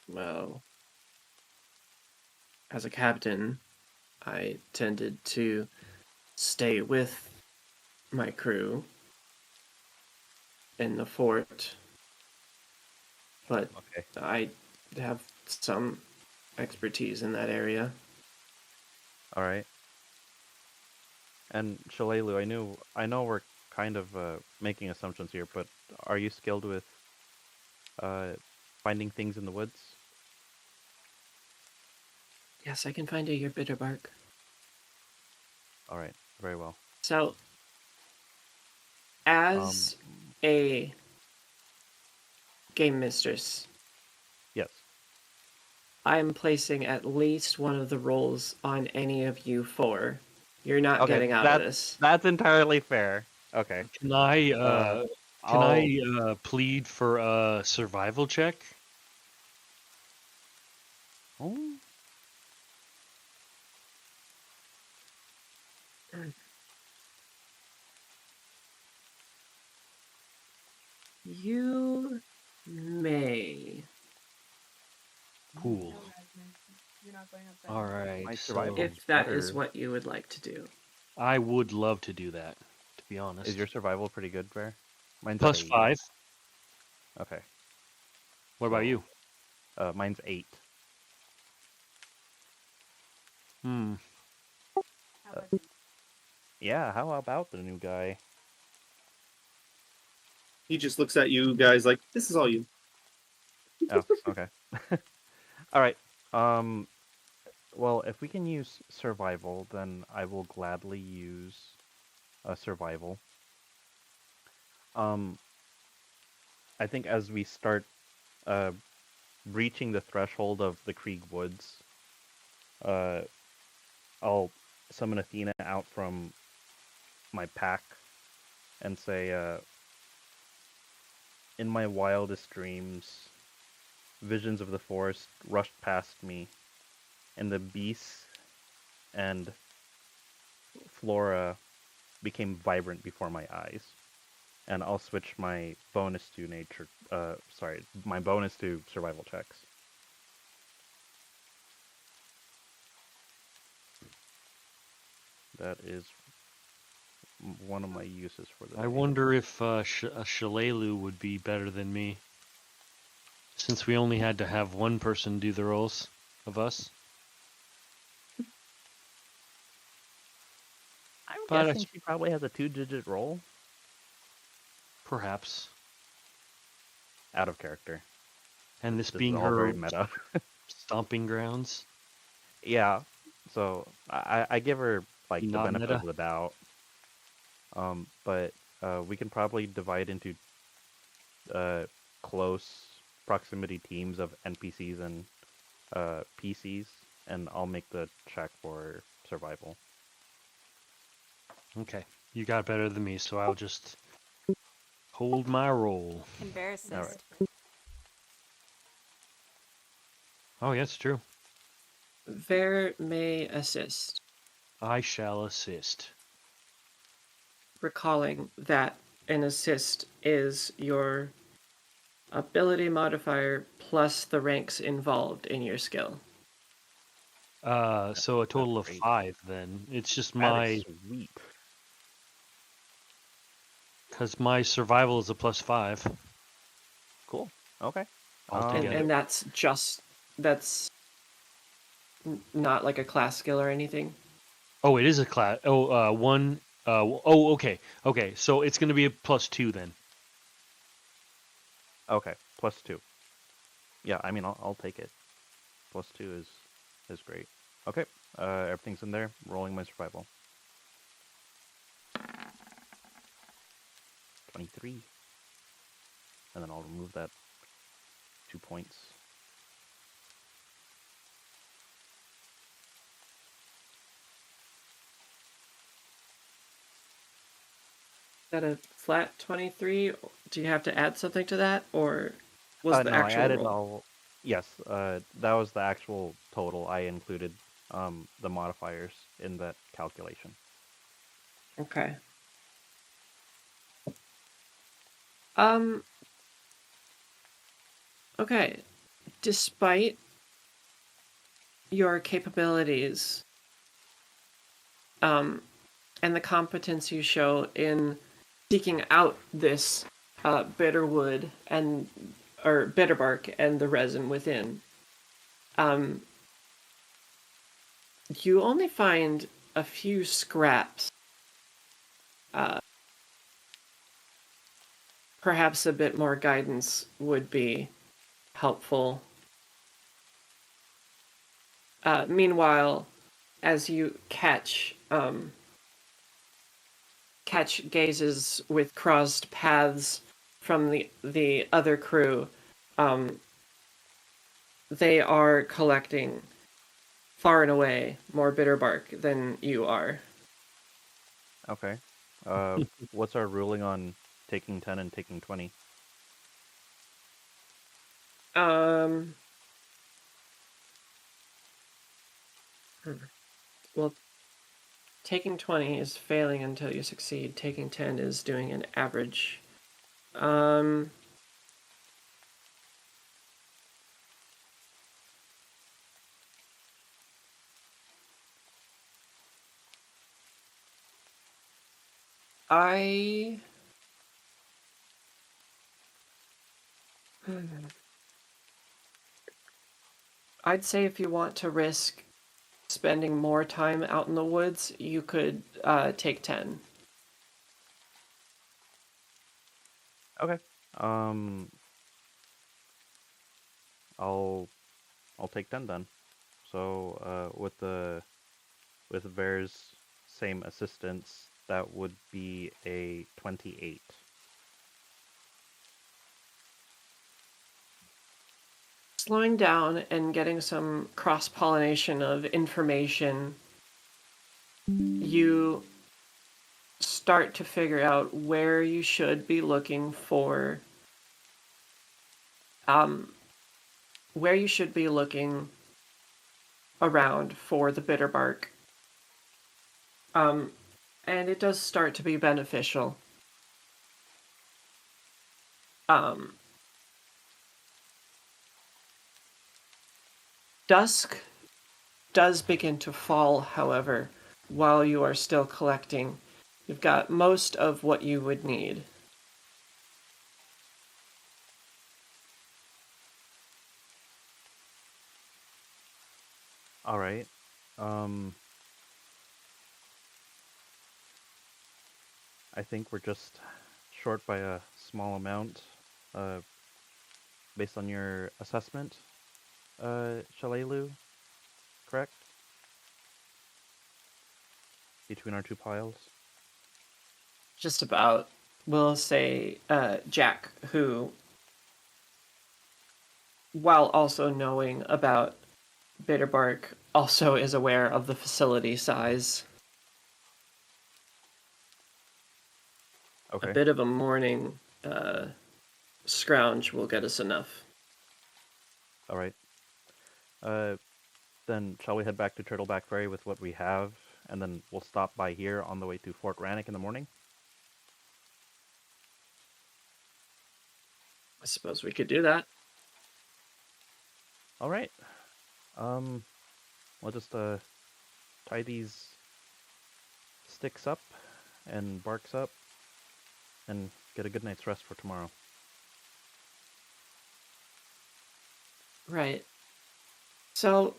Well, as a captain, I tended to stay with my crew in the fort, but Okay. I have some expertise in that area. All right. And Shalelu, I know we're kind of making assumptions here, but are you skilled with finding things in the woods? Yes, I can find you your bitter bark. All right, very well. So, as a game mistress, Yes. I'm placing at least one of the roles on any of you four. You're not getting out of this. That's entirely fair. Okay. Can I I'll- plead for a survival check? Oh, You may. Cool. All right. My So survival- If that is better. what you would like to do. I would love to do that, to be honest. is your survival pretty good, Bear? Mine's Plus 8. 5. Okay. What about So- you? Mine's 8. Yeah, how about the new guy? He just looks at you guys like, this is all you. Oh, okay. All right. Well, if we can use survival, then I will gladly use survival. I think as we start reaching the threshold of the Krieg Woods, I'll summon Athena out from my pack and say, in my wildest dreams, visions of the forest rushed past me, and the beasts and flora became vibrant before my eyes. And I'll switch my bonus to nature. My bonus to survival checks. That is one of my uses for the I day. wonder if a Shalelu would be better than me. Since we only had to have one person do the roles of us. I'm But guessing she probably has a 2-digit roll. Perhaps. Out of character. And this This being is all very her meta. stomping grounds. Yeah, so I give her like the Not benefit meta? of the doubt. But we can probably divide into close proximity teams of NPCs and PCs, and I'll make the check for survival. Okay, you got better than me, so I'll just hold my roll. Can bear assist. All right. Oh, yeah, it's true. Ver may assist, I shall assist. recalling that an assist is your ability modifier plus the ranks involved in your skill. So a total of great. 5 then. It's just That my, is sweet. because my survival is a +5 Cool. Okay. altogether. And that's not like a class skill or anything. Oh, it is a class. Oh, one. Oh, okay. Okay, so it's going to be a +2 then. Okay. +2. Yeah, I mean, I'll take it. +2 is great. Okay. Everything's in there. Rolling my survival. 23. And then I'll remove that 2 points. Is that a flat 23? Do you have to add something to that, or was the No, actual I added roll? all. Yes, that was the actual total. I included the modifiers in that calculation. Okay. Okay. Despite your capabilities, and the competence you show in seeking out this bitter wood or bitter bark and the resin within, you only find a few scraps. Perhaps a bit more guidance would be helpful. Meanwhile, as you catch gazes with crossed paths from the other crew, they are collecting far and away more bitter bark than you are. Okay. What's our ruling on taking 10 and taking 20? Well, taking 20 is failing until you succeed. Taking 10 is doing an average. I'd say if you want to risk spending more time out in the woods, you could take 10. Okay. I'll take 10 then. So with Ver's same assistance, that would be a 28. Slowing down and getting some cross-pollination of information, you start to figure out where you should be looking for where you should be looking around for the bitter bark. And it does start to be beneficial. Dusk does begin to fall, however, while you are still collecting. You've got most of what you would need. All right. I think we're just short by a small amount, based on your assessment, Shalelu, correct? Between our two piles. Just about. We'll say Jack, who, while also knowing about Bitterbark, also is aware of the facility size. A bit of a morning scrounge will get us enough. All right. Then shall we head back to Turtleback Ferry with what we have, and then we'll stop by here on the way to Fort Rannoch in the morning? I suppose we could do that. All right. We'll just tie these sticks up and barks up and get a good night's rest for tomorrow. Right. So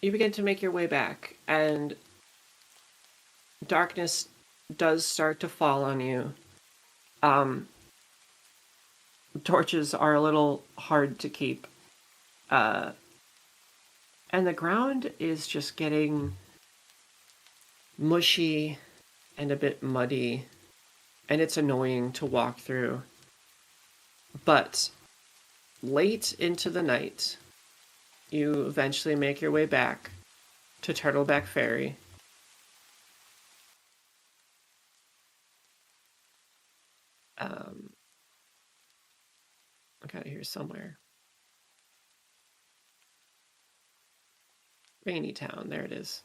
you begin to make your way back, and darkness does start to fall on you. Torches are a little hard to keep. And the ground is just getting mushy and a bit muddy, and it's annoying to walk through. But late into the night, you eventually make your way back to Turtleback Ferry. I got it here somewhere. Rainy Town, there it is.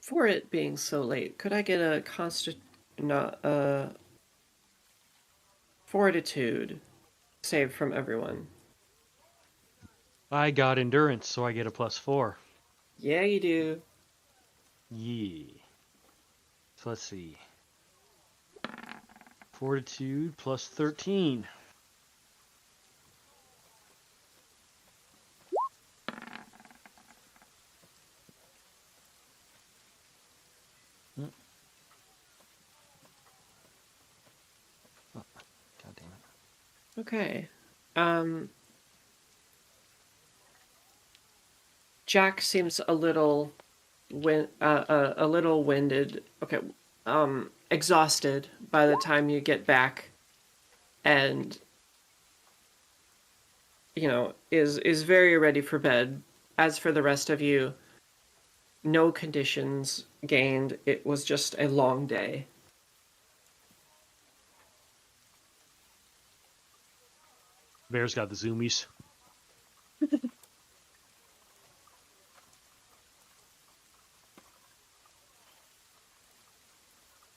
For it being so late, could I get a fortitude save from everyone? I got endurance, so I get a +4. Yeah, you do. Yeah. So let's see. Fortitude +13. Oh, God damn it. Okay. Jack seems a little winded. Okay. Exhausted by the time you get back, and is very ready for bed. As for the rest of you, no conditions gained. It was just a long day. Bear's got the zoomies.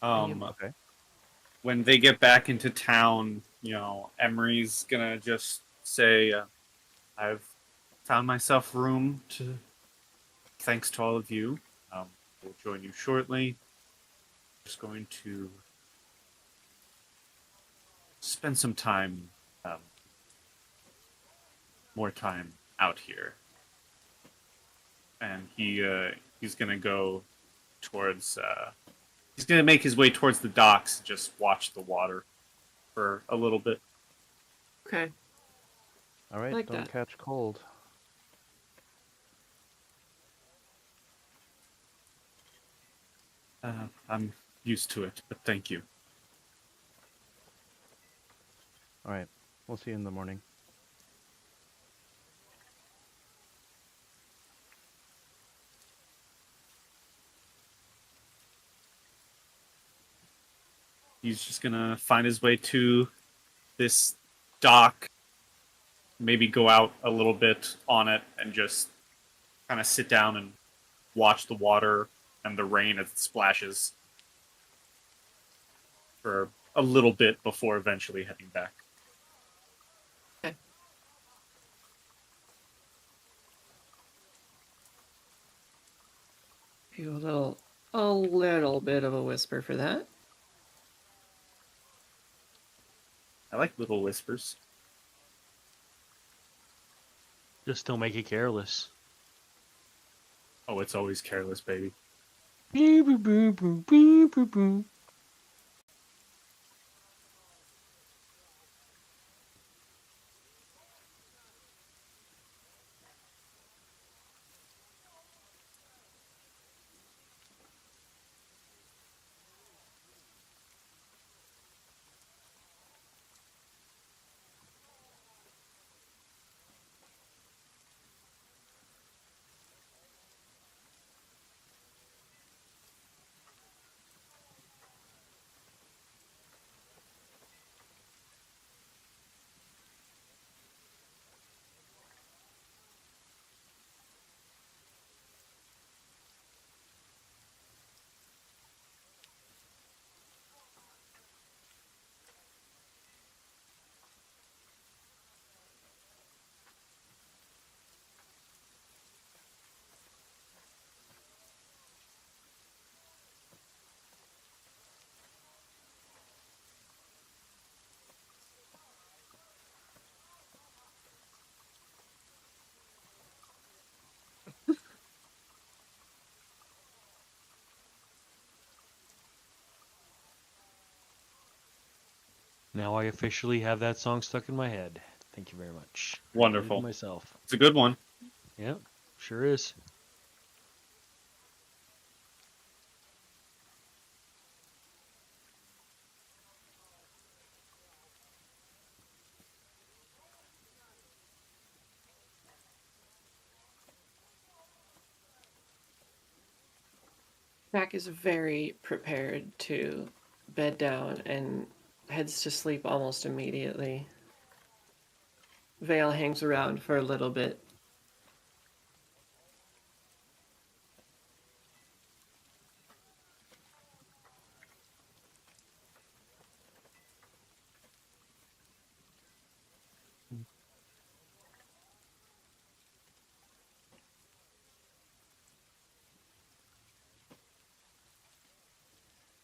Okay. When they get back into town, Emery's gonna just say, I've found myself room to, thanks to all of you. We'll join you shortly. Just going to spend some time, more time out here. And he's gonna go towards, he's gonna make his way towards the docks and just watch the water for a little bit. Okay. All right, Like don't that. catch cold. I'm used to it, but thank you. All right, we'll see you in the morning. He's just gonna find his way to this dock, maybe go out a little bit on it, and just kind of sit down and watch the water and the rain as it splashes for a little bit before eventually heading back. Okay. You a little bit of a whisper for that. I like little whispers. Just don't make it careless. Oh, it's always careless, baby. Beep, boop, boop, boop, beep, boop, boop. Now I officially have that song stuck in my head. Thank you very much. I did it Wonderful. myself. It's a good one. Yep, sure is. Jack is very prepared to bed down and heads to sleep almost immediately. Vale hangs around for a little bit.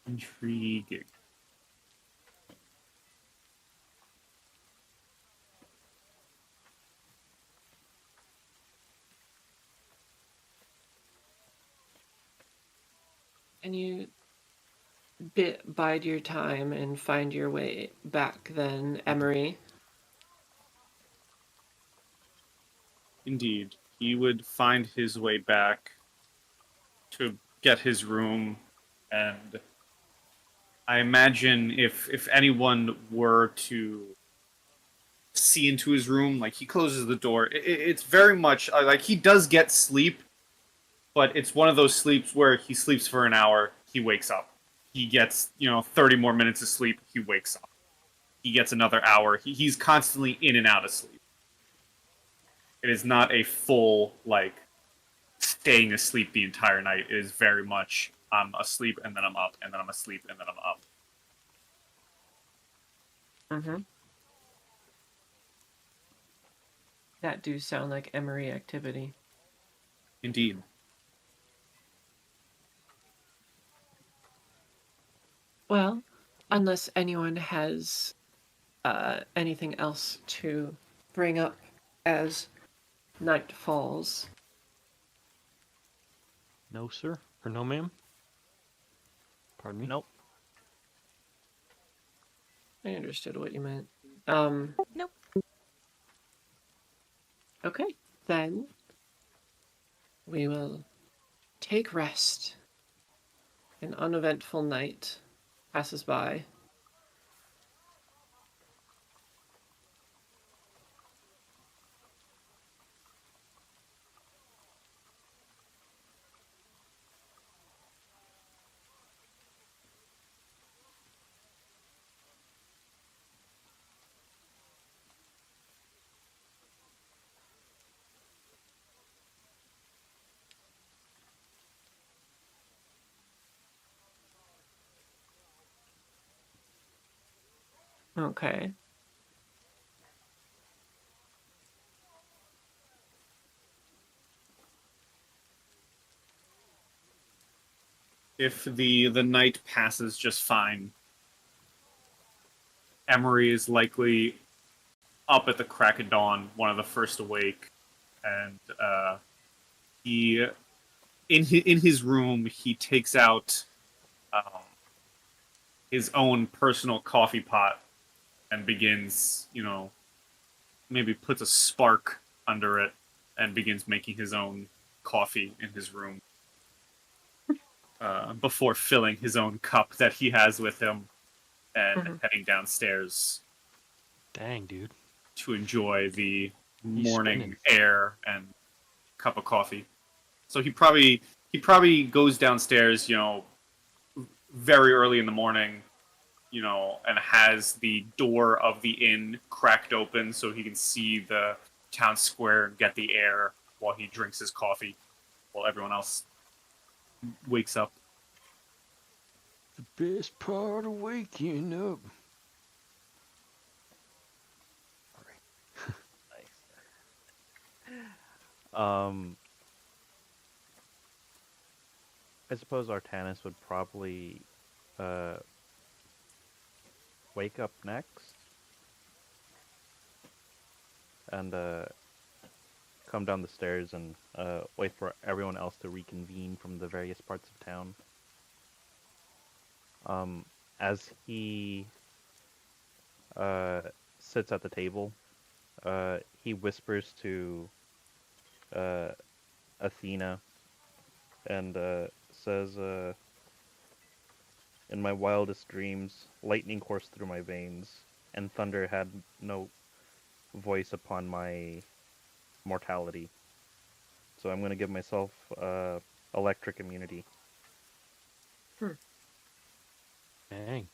Intriguing. And you bide your time and find your way back then, Emery. Indeed. He would find his way back to get his room, and I imagine if anyone were to see into his room, like he closes the door, it's very much like he does get sleep, but it's one of those sleeps where he sleeps for an hour, he wakes up. He gets 30 more minutes of sleep, he wakes up. He gets another hour. He's constantly in and out of sleep. It is not a full like staying asleep the entire night. It is very much I'm asleep and then I'm up and then I'm asleep and then I'm up. Mm-hmm. That do sound like Emery activity. Indeed. Well, unless anyone has anything else to bring up as night falls. No, sir. Or no, ma'am? Pardon me? Nope. I understood what you meant. Nope. Okay, then we will take rest. An uneventful night passes by. Okay. If the night passes just fine, Emery is likely up at the crack of dawn, one of the first awake, and he in his room he takes out um, his own personal coffee pot and begins, maybe puts a spark under it and begins making his own coffee in his room before filling his own cup that he has with him and heading downstairs Dang, dude. to enjoy the He's morning spinning. air and cup of coffee. So he probably goes downstairs, very early in the morning, and has the door of the inn cracked open so he can see the town square and get the air while he drinks his coffee while everyone else wakes up. The best part of waking up. Um, I suppose Artanis would probably wake up next and come down the stairs and wait for everyone else to reconvene from the various parts of town. As he sits at the table. He whispers to uh, Athena and says, "In my wildest dreams, lightning coursed through my veins, and thunder had no voice upon my mortality. So I'm going to give myself electric immunity." Dang.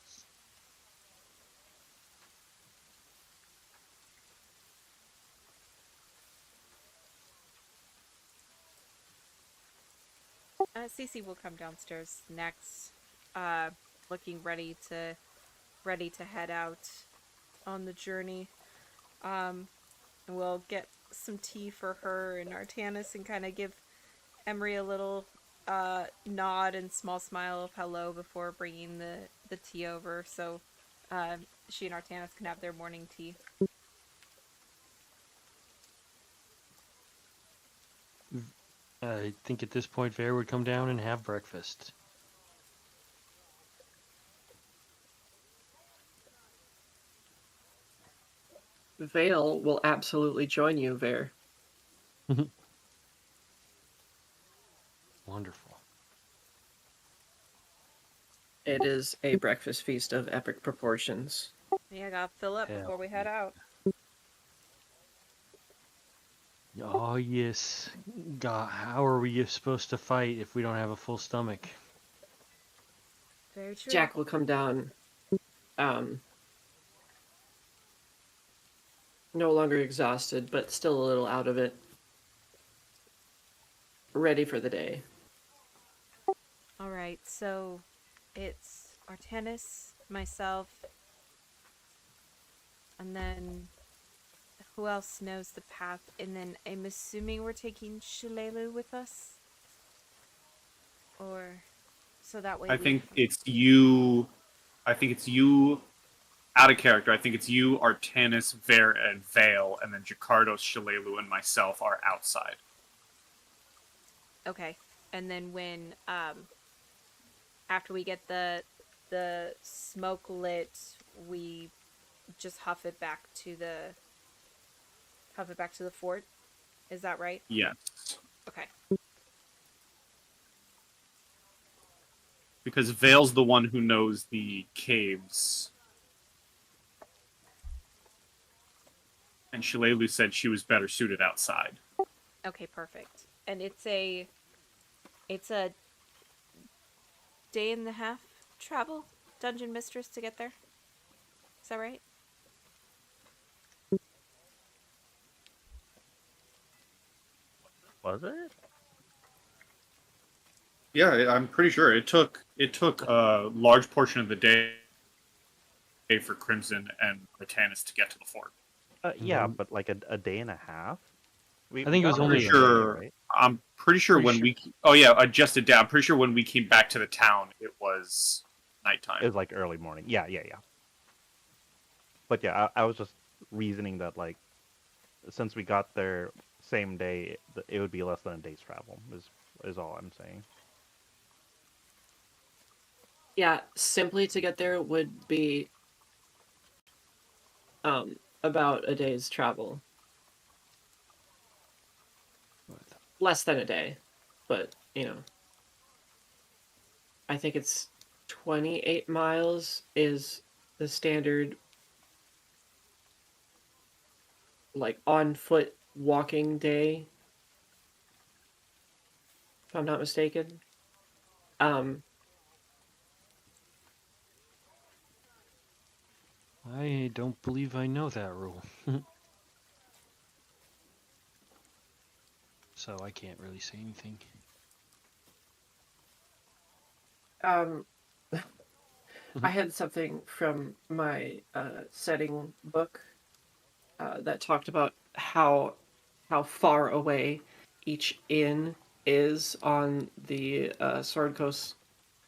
Cece will come downstairs next, looking ready to head out on the journey. And we'll get some tea for her and Artanis and kind of give Emery a little nod and small smile of hello before bringing the tea over, so she and Artanis can have their morning tea. I think at this point, Vare would come down and have breakfast. Vale will absolutely join you there. Wonderful. It is a breakfast feast of epic proportions. Yeah, I gotta fill up before we head out. Oh, yes. God, how are we supposed to fight if we don't have a full stomach? Very true. Jack will come down, no longer exhausted, but still a little out of it. Ready for the day. Alright, so it's Artanis, myself, and then who else knows the path? And then I'm assuming we're taking Shalelu with us? Or so that way I think it's you out of character. I think it's you, Artanis, Ver, and Vale, and then Jakardos, Shalelu, and myself are outside. Okay. And then when after we get the smoke lit, we just huff it back to the fort. Is that right? Yes. Okay. Because Vale's the one who knows the caves. And Shalelu said she was better suited outside. Okay, perfect. And it's a day and a half travel, Dungeon Mistress, to get there. Is that right? Was it? Yeah, I'm pretty sure it took a large portion of the day for Crimson and Artanis to get to the fort. Yeah, but like a day and a half. I think it was got only there a in a day, sure. right? I'm pretty sure Pretty when sure. we. Oh yeah, adjusted down. I'm pretty sure when we came back to the town, it was nighttime. It was like early morning. Yeah. But yeah, I was just reasoning that like, since we got there same day, it would be less than a day's travel. Is all I'm saying. Yeah, simply to get there would be about a day's travel. Less than a day, but I think it's 28 miles is the standard, like, on foot walking day, if I'm not mistaken. I don't believe I know that rule. So I can't really say anything. I had something from my setting book that talked about how far away each inn is on the Sword Coast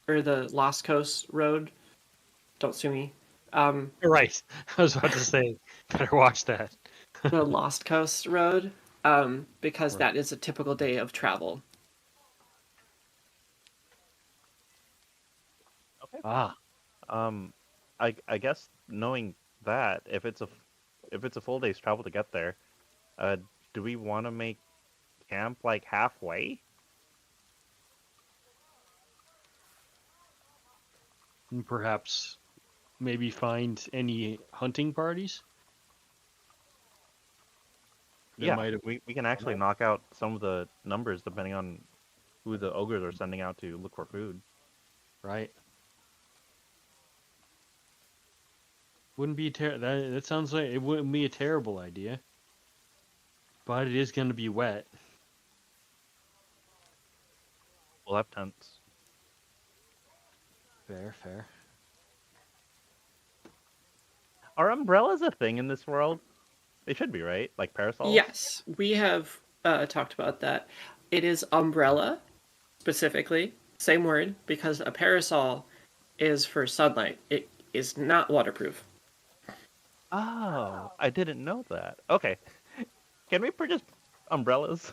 or the Lost Coast Road. Don't sue me. Right. I was about to say, better watch that. The Lost Coast Road, because Right. that is a typical day of travel. Okay. Ah, I guess knowing that, if it's a full day's travel to get there, do we want to make camp like halfway? And perhaps maybe find any hunting parties? That Yeah, might have we can actually knock out some of the numbers depending on who the ogres are sending out to look for food. right. Wouldn't be that sounds like it wouldn't be a terrible idea. But it is going to be wet. We'll have tents. Fair, fair. Are umbrellas a thing in this world? They should be, right? Like parasols? Yes, we have talked about that. It is umbrella, specifically. Same word, because a parasol is for sunlight. It is not waterproof. Oh, I didn't know that. Okay. Can we purchase umbrellas?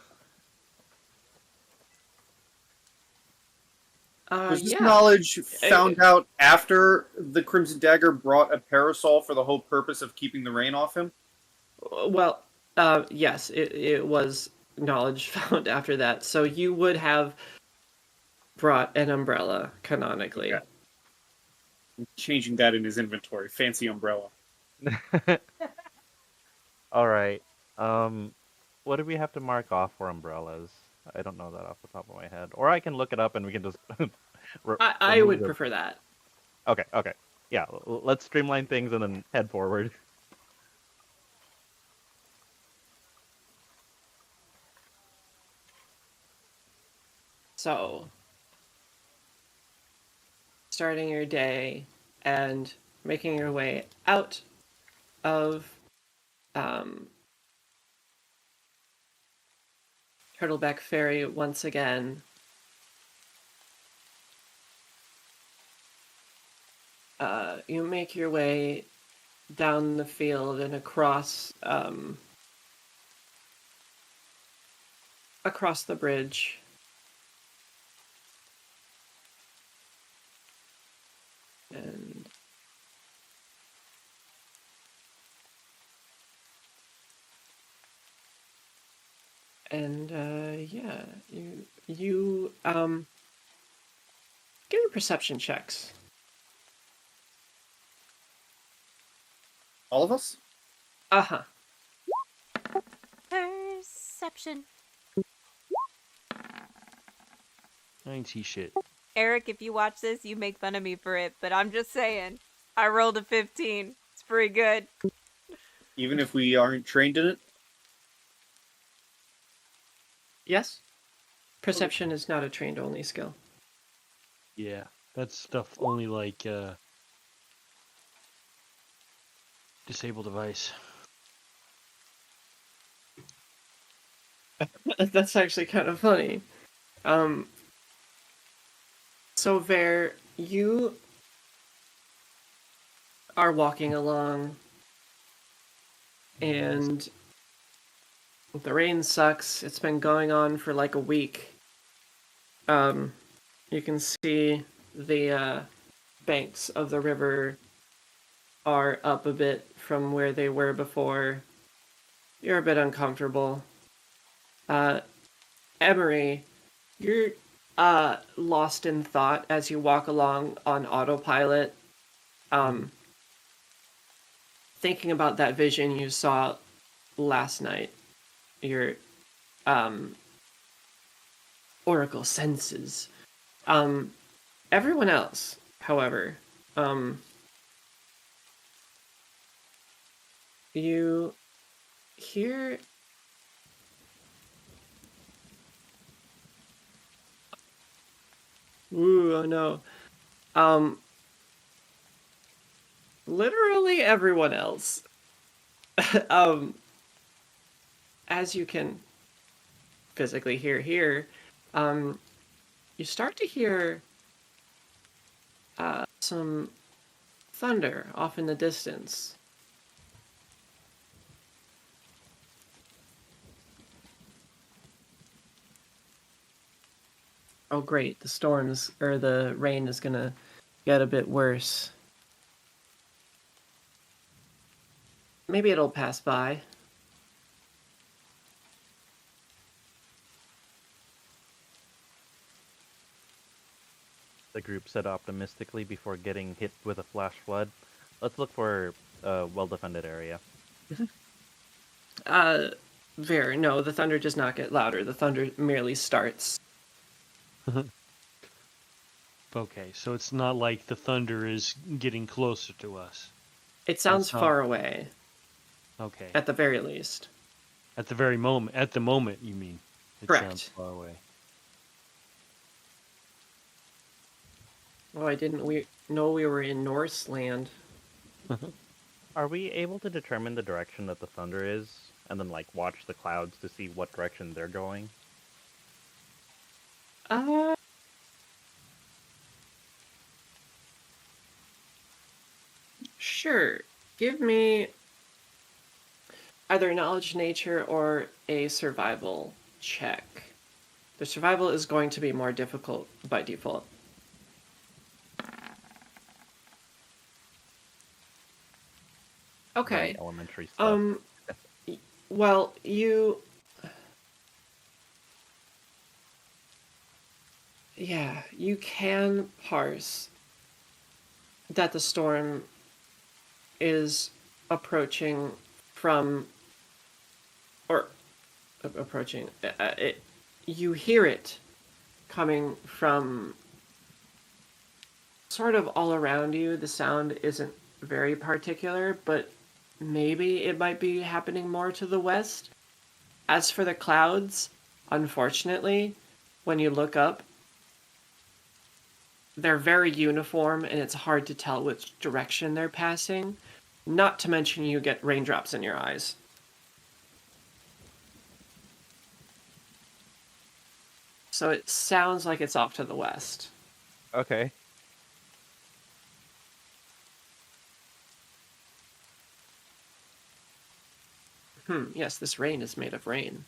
Was this Yeah. knowledge found out after the Crimson Dagger brought a parasol for the whole purpose of keeping the rain off him? Well, yes, it was knowledge found after that. So you would have brought an umbrella, canonically. Okay. I'm changing that in his inventory. Fancy umbrella. All right. What do we have to mark off for umbrellas? I don't know that off the top of my head. Or I can look it up and we can just. I remove would the- prefer that. Okay. Okay. Yeah. Let's streamline things and then head forward. So, starting your day and making your way out of Turtleback Ferry once again. You make your way down the field and across across the bridge. And yeah, you give me perception checks. All of us? Uh-huh. Perception. I ain't see shit. Eric, if you watch this, you make fun of me for it, but I'm just saying. I rolled a 15. It's pretty good. Even if we aren't trained in it? Yes? Perception is not a trained only skill. Yeah, that's stuff only like disable device. That's actually kind of funny. So Ver, you are walking along and the rain sucks. It's been going on for like a week. You can see the banks of the river are up a bit from where they were before. You're a bit uncomfortable. Emery, you're lost in thought as you walk along on autopilot, thinking about that vision you saw last night. Your oracle senses. Everyone else, however, you hear ooh, oh no. Literally everyone else. As you can physically hear here, you start to hear some thunder off in the distance. Oh great, the storms or the rain is gonna get a bit worse. maybe it'll pass by. The group said optimistically before getting hit with a flash flood. Let's look for a well-defended area. No, the thunder does not get louder. The thunder merely starts. Okay, so it's not like the thunder is getting closer to us. It sounds It's not- far away, Okay. at the very least. At the moment, you mean? It Correct. sounds far away. Oh, I didn't know we were in Norse land. Are we able to determine the direction that the thunder is, and then like watch the clouds to see what direction they're going? Sure. Give me either knowledge nature or a survival check. The survival is going to be more difficult by default. Okay. Very elementary stuff. Well, you can parse that the storm is approaching from, or approaching, you hear it coming from sort of all around you. The sound isn't very particular, but maybe it might be happening more to the west. As for the clouds, unfortunately, when you look up, they're very uniform and it's hard to tell which direction they're passing. Not to mention you get raindrops in your eyes. So it sounds like it's off to the west. Okay. Yes, this rain is made of rain.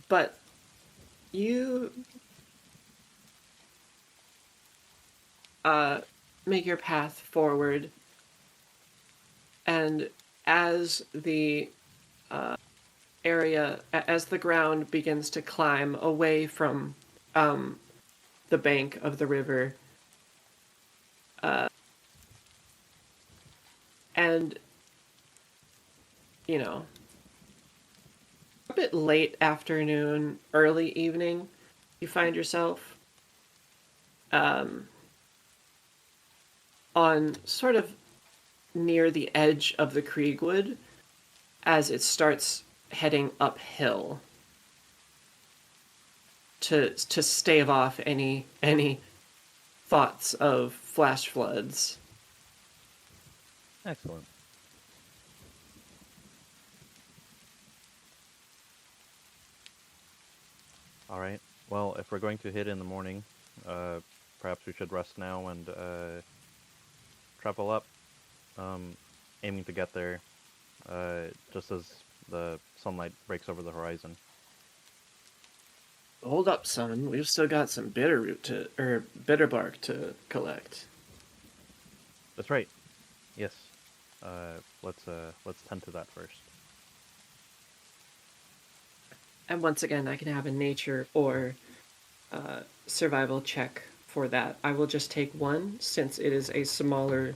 But you make your path forward, and as the as the ground begins to climb away from the bank of the river, and a bit late afternoon, early evening, you find yourself on sort of near the edge of the Kriegwood as it starts heading uphill to stave off any thoughts of flash floods. Excellent. All right. Well, if we're going to hit in the morning, perhaps we should rest now and travel up, aiming to get there just as the sunlight breaks over the horizon. Hold up, son. We've still got some bitter bark to collect. That's right. Yes. Let's tend to that first. And once again, I can have a nature or survival check for that. I will just take one since it is a smaller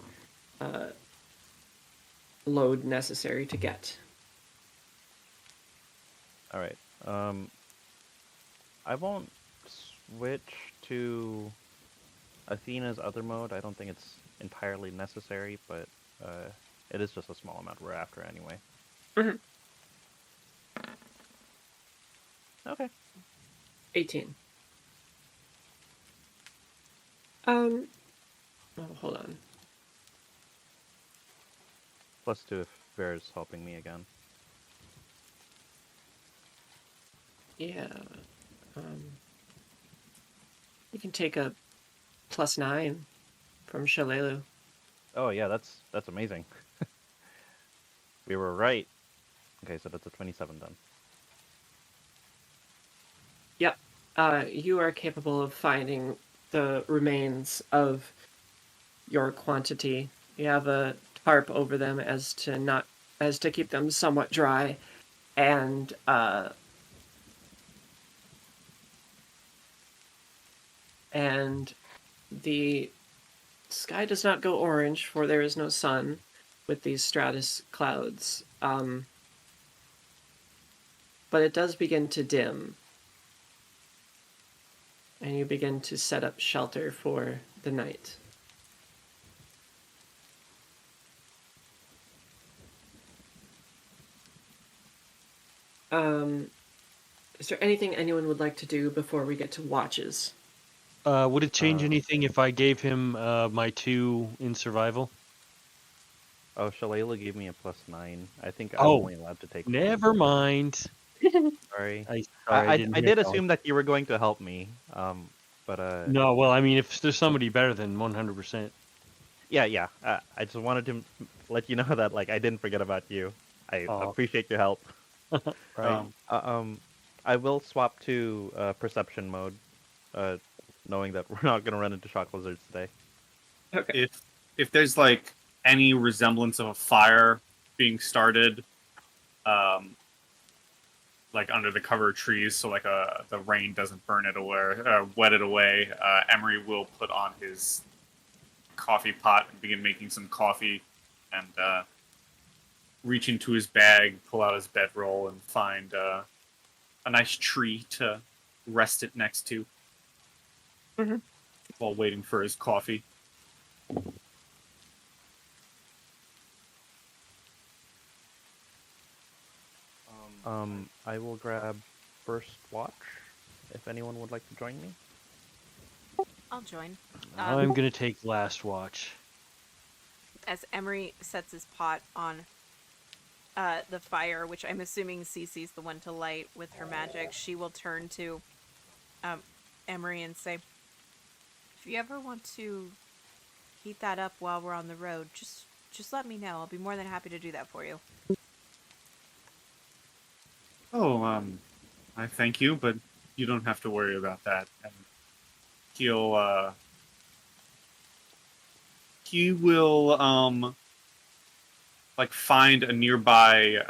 load necessary to get. All right. I won't switch to Athena's other mode. I don't think it's entirely necessary, but it is just a small amount we're after anyway. Mm-hmm. Okay. 18. Oh, hold on. +2 if Bear's helping me again. Yeah. You can take a +9 from Shalelu. Oh yeah, that's amazing. We were right. Okay, so that's a 27 then. Yep. You are capable of finding the remains of your quantity. You have a tarp over them as to keep them somewhat dry, and and the sky does not go orange, for there is no sun with these stratus clouds. But it does begin to dim, and you begin to set up shelter for the night. Is there anything anyone would like to do before we get to watches? Would it change Uh, anything if I gave him my 2 in survival? Oh, Shalala gave me a +9. I think I'm Oh, only allowed to take one. never mind. Sorry. Sorry, I I didn't I hear did that assume that you were going to help me. But No, well, I mean, if there's somebody better than 100%. yeah. I just wanted to let you know that like I didn't forget about you. I Oh, appreciate your help. right. I will swap to perception mode, knowing that we're not gonna run into shock lizards today. Okay. If there's like any resemblance of a fire being started, like under the cover of trees, so like the rain doesn't burn it away, wet it away, Emery will put on his coffee pot and begin making some coffee, and reach into his bag, pull out his bedroll, and find a nice tree to rest it next to Mhm. while waiting for his coffee. I will grab first watch if anyone would like to join me. I'll join. I'm going to take last watch. As Emery sets his pot on the fire, which I'm assuming Cece's the one to light with her magic, she will turn to Emery and say, "If you ever want to heat that up while we're on the road, just let me know. I'll be more than happy to do that for you." Oh, I thank you, but you don't have to worry about that. And he'll he will like find a nearby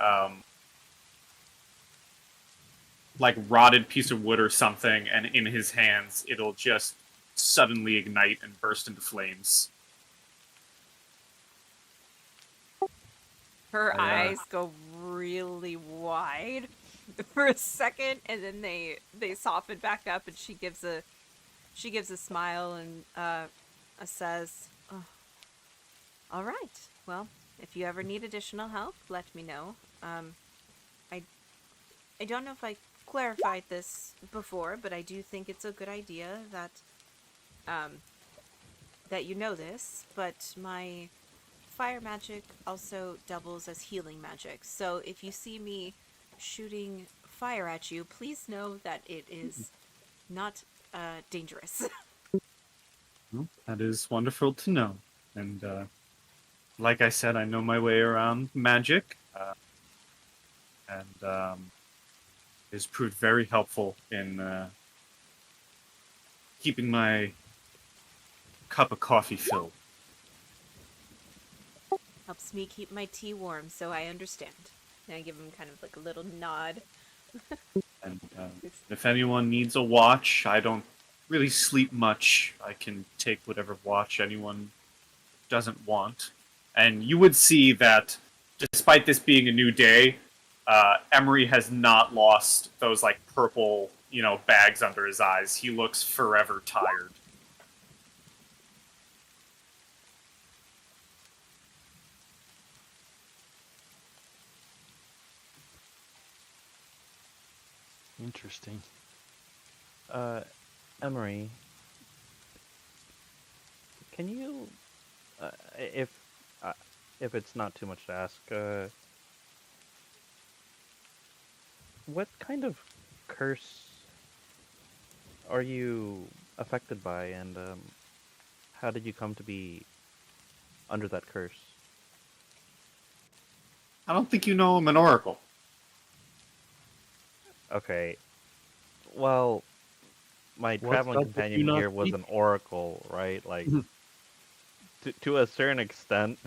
like rotted piece of wood or something, and in his hands it'll just suddenly ignite and burst into flames. Her I, eyes go really wide for a second, and then they soften back up, and she gives a smile and says, "Oh, all right. Well, if you ever need additional help, let me know. I I don't know if I clarified this before, but I do think it's a good idea that that you know this. But my fire magic also doubles as healing magic. So if you see me shooting fire at you, please know that it is not dangerous." well, that is wonderful to know. And like I said, I know my way around magic, and it has proved very helpful in keeping my cup of coffee filled. Helps me keep my tea warm, so I understand. And I give him kind of like a little nod. And if anyone needs a watch, I don't really sleep much. I can take whatever watch anyone doesn't want. And you would see that, despite this being a new day, Emery has not lost those like purple, bags under his eyes. He looks forever tired. Interesting. Emery, can you, uh, if uh, if it's not too much to ask, what kind of curse are you affected by, and how did you come to be under that curse? I don't think you know I'm an oracle. Okay, Well, my What's traveling up with you companion not here was an oracle, right? Like, to a certain extent,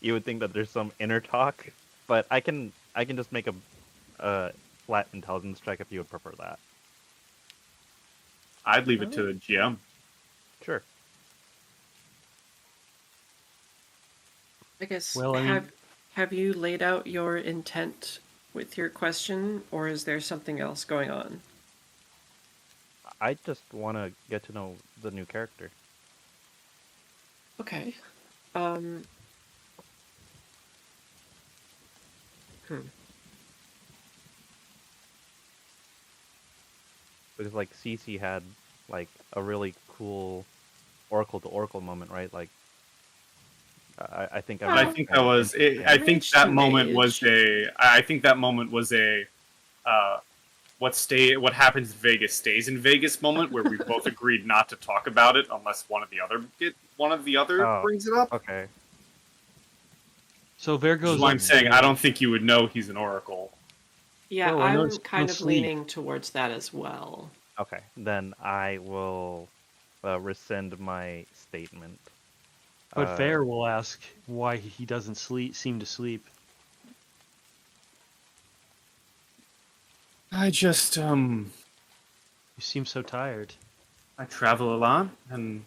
you would think that there's some inner talk, but I can just make a flat intelligence check if you would prefer that. I'd leave it to the GM. Sure. I guess Well, I mean, have you laid out your intent with your question, or is there something else going on? I just want to get to know the new character. Okay. Um. Hmm. Because like Cece had like a really cool oracle to oracle moment, right? Like I think Well, I I'm think kind that of was. interested. I think Mage that to moment was mage. a. I think that moment was a. What happens in Vegas stays in Vegas moment where we both agreed not to talk about it unless one of the other Oh, brings it up. okay. so there Which is goes why up I'm saying I to. don't think you would know he's an oracle. Yeah, Oh, I I'm noticed no kind of sleep. leaning towards that as well. Okay, then I will rescind my statement. But Uh, Fair will ask why he doesn't seem to sleep. I just You seem so tired. I travel a lot and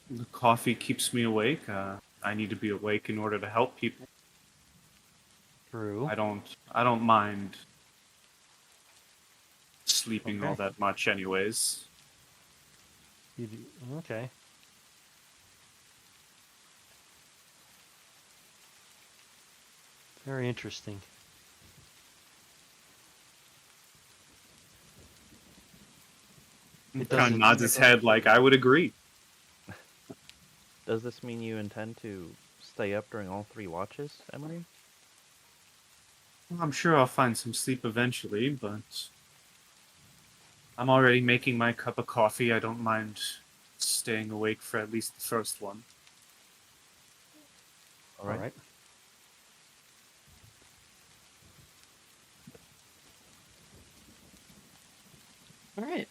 the coffee keeps me awake. I need to be awake in order to help people. True. I don't mind sleeping all Okay. that much anyways. You do, okay. Very interesting. He It kind of doesn't. nods his head like I would agree. does this mean you intend to stay up during all 3 watches, Emily? Well, I'm sure I'll find some sleep eventually, but I'm already making my cup of coffee. I don't mind staying awake for at least the first one. All right. All right. All right.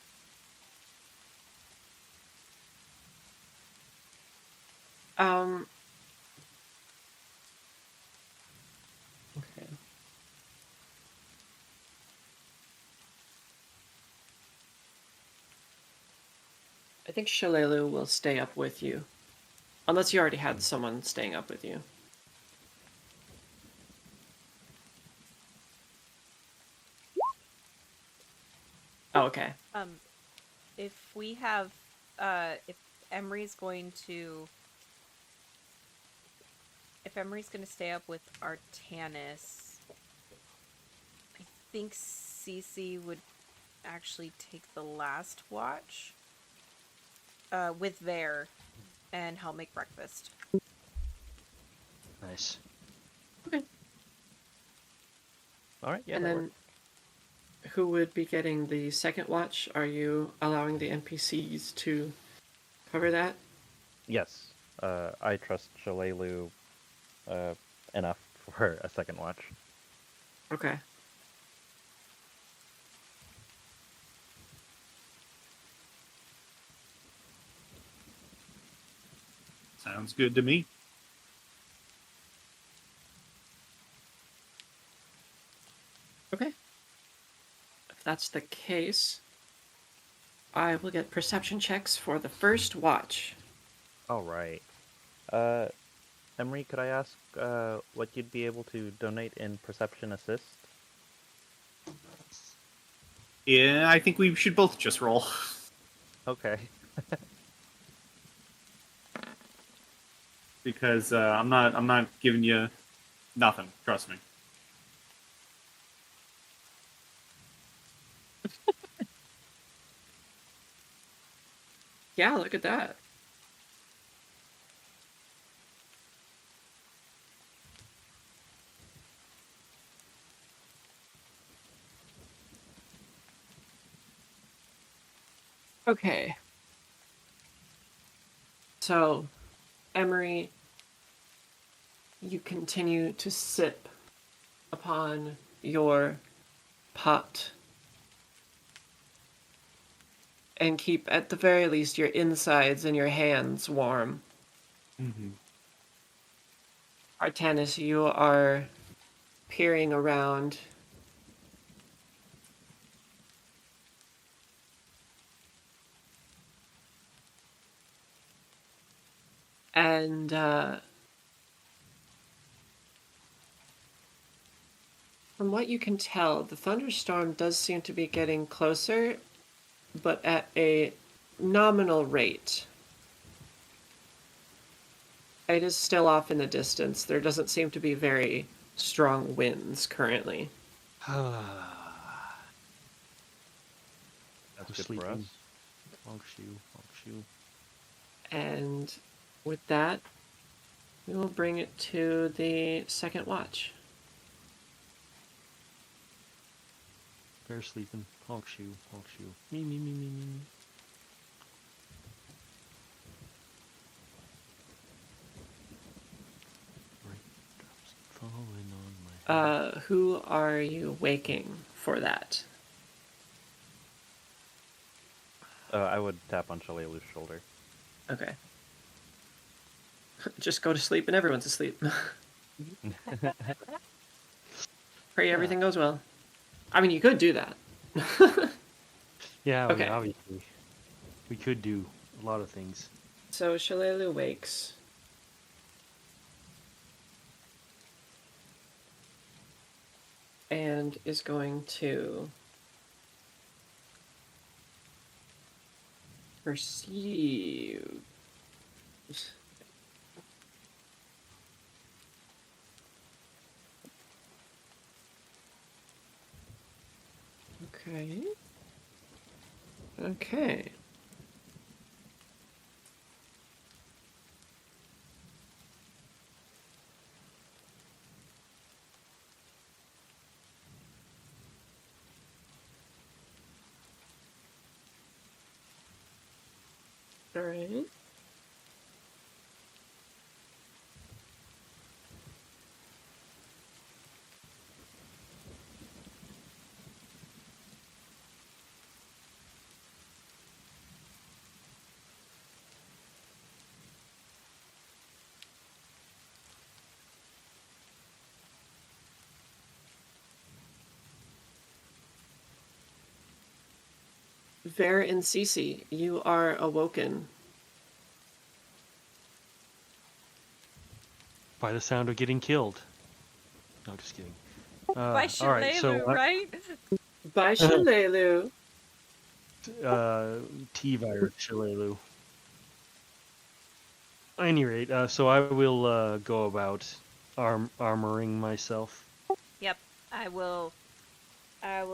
Um. Okay. I think Shalelu will stay up with you, unless you already had someone staying up with you. Oh, okay. If we have, if Emery's going to, if Emery's going to stay up with Artanis, I think Cece would actually take the last watch, with Vare, and help make breakfast. Nice. Okay. All right. Yeah. And that then, works. who would be getting the second watch? Are you allowing the NPCs to cover that? Yes. I trust Shalelu enough for a second watch. Okay. Sounds good to me. Okay. If that's the case, I will get perception checks for the first watch. All right. Emery, could I ask what you'd be able to donate in perception assist? Yeah, I think we should both just roll. Okay. Because I'm not giving you nothing. Trust me. Yeah, look at that. Okay. So, Emery, you continue to sip upon your pot and keep, at the very least, your insides and your hands warm. Mm-hmm. Artanis, you are peering around. And from what you can tell, the thunderstorm does seem to be getting closer, but at a nominal rate. It is still off in the distance. There doesn't seem to be very strong winds currently. That's We're good for us. sleeping. Honk shoe. And with that, we will bring it to the second watch. Bear sleeping. Honk shoe. Me. Raindrops falling on my head. Who are you waking for that? I would tap on Shalelu's shoulder. Okay. Just go to sleep and everyone's asleep. Pray everything goes well. I mean, you could do that. Yeah, Okay. obviously. We could do a lot of things. So Shalelu wakes. And is going to perceive. Okay. Okay. All right. Ver and Cece, you are awoken. By the sound of getting killed. No, just kidding. By all right, so Shalelu, right? By Shalelu. T-Virus Shalelu. At any rate, so I will go about armoring myself. Yep. I will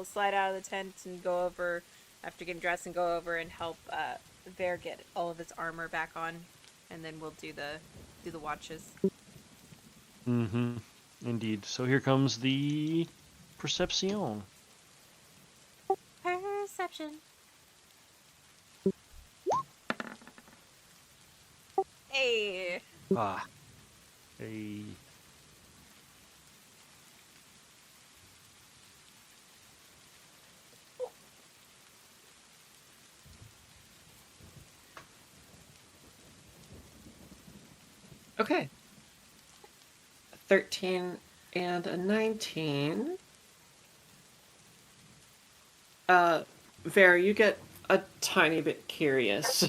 slide out of the tent and go over after getting dressed and go over and help Ver get all of his armor back on, and then we'll do the watches. Mm-hmm. Indeed. So here comes the Perception. Perception. Hey. Ah. A. Okay. A 13 and a 19. Ver, you get a tiny bit curious.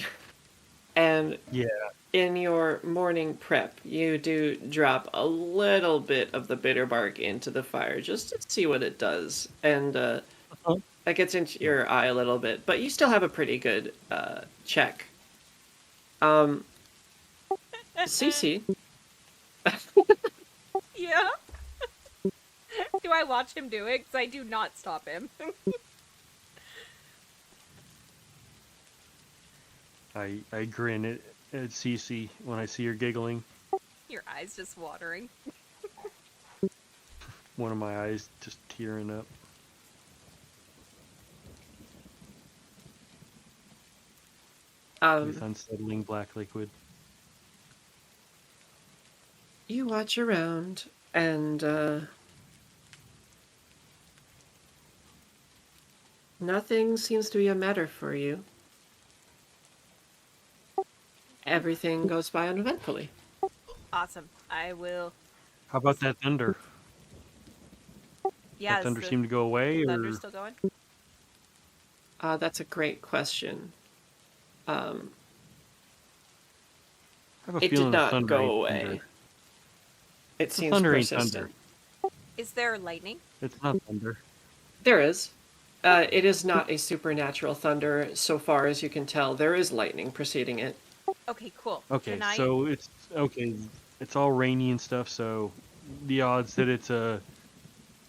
And Yeah. in your morning prep, you do drop a little bit of the bitter bark into the fire just to see what it does. And that gets into your eye a little bit, but you still have a pretty good check. Cece. Yeah. Do I watch him do it? Because I do not stop him. I grin at Cece when I see her giggling. Your eyes just watering. One of my eyes just tearing up. With unsettling black liquid. You watch around, and nothing seems to be a matter for you. everything goes by uneventfully. Awesome. I will. How about that thunder? Yeah, That thunder is seemed to go away, the or thunder still going? That's a great question. I have a It feeling did the not thunder go ain't away. thunder. It The seems thunder ain't persistent. thunder. Is there lightning? It's not thunder. There is. It is not a supernatural thunder, so far as you can tell. There is lightning preceding it. Okay, cool. Okay, Can I? so it's okay. It's all rainy and stuff, so the odds that it's a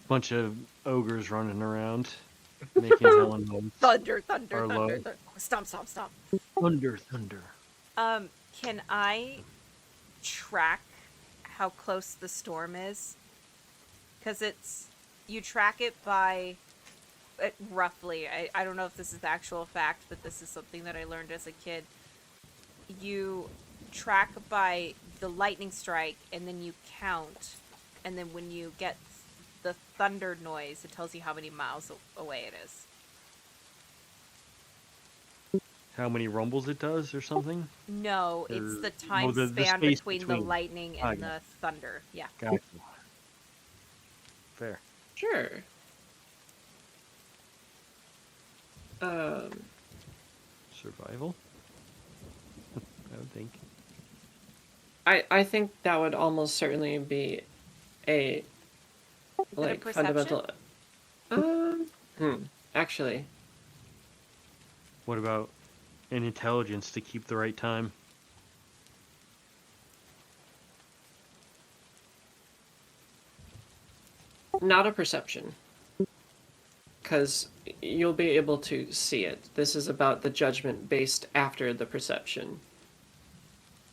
bunch of ogres running around making hell and noise. Thunder, Or thunder, low. thunder, thunder. Stop, stop, stop. Thunder, thunder. Can I track how close the storm is? Because you track it by, roughly, I don't know if this is the actual fact, but this is something that I learned as a kid. You track by the lightning strike, and then you count, and then when you get the thunder noise, it tells you how many miles away it is. How many rumbles it does, or something? No, it's the Or- time the span space between the between. lightning I and got the thunder. Yeah. Gotcha. Fair. Sure. Um, Survival? I would think. I think that would almost certainly be a Is it a like perception? fundamental. Actually, What about an intelligence to keep the right time? not a perception, because you'll be able to see it. This is about the judgment based after the perception.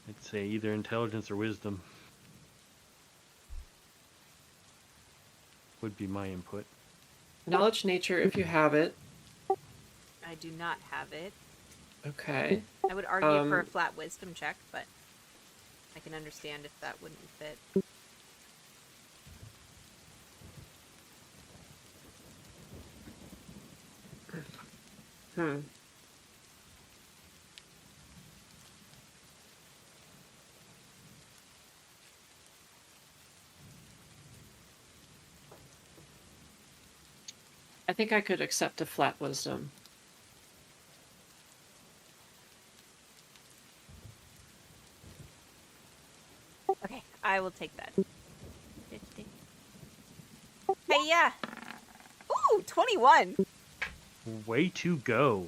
I'd say either intelligence or wisdom would be my input. Knowledge nature, if you have it. I do not have it. Okay. I would argue for a Um, flat wisdom check, but I can understand if that wouldn't fit. Hmm. I think I could accept a flat wisdom. Okay, I will take that. 50. Hey, yeah! Ooh, 21! Way to go.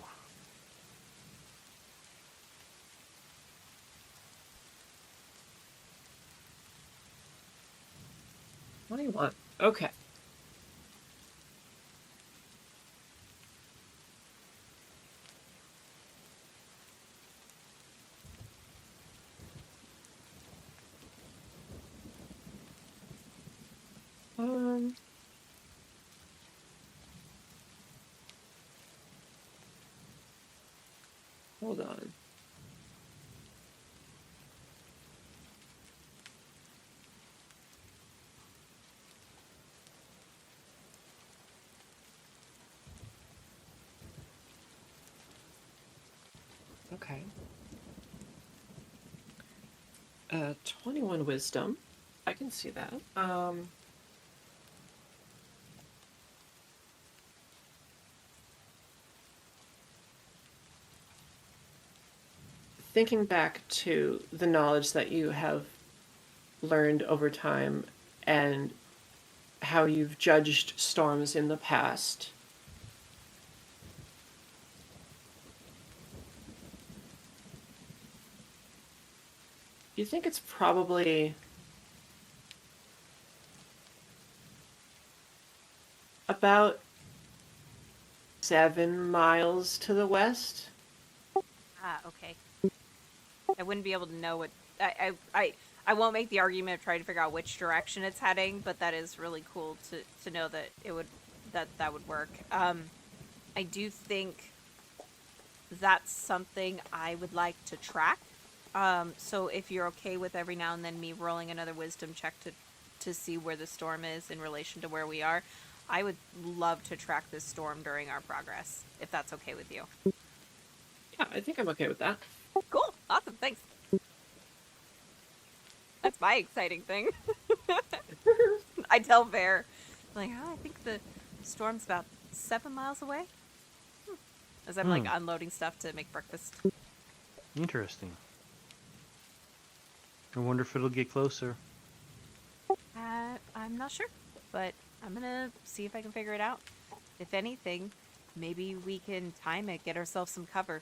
What do you want? Okay. Um. Hold on. Okay. 21 wisdom. I can see that. Thinking back to the knowledge that you have learned over time and how you've judged storms in the past. You think it's probably about 7 miles to the west? Ah, okay. I wouldn't be able to know what... I won't make the argument of trying to figure out which direction it's heading, but that is really cool to know that it would... that would work. I do think that's something I would like to track. So if you're okay with every now and then me rolling another wisdom check to see where the storm is in relation to where we are, I would love to track this storm during our progress, if that's okay with you. Yeah, I think I'm okay with that. Cool. Awesome. Thanks. That's my exciting thing. I tell Bear, like, oh, I think the storm's about 7 miles away. As I'm like unloading stuff to make breakfast. Interesting. I wonder if it'll get closer. I'm not sure, but I'm gonna see if I can figure it out. If anything, maybe we can time it, get ourselves some cover.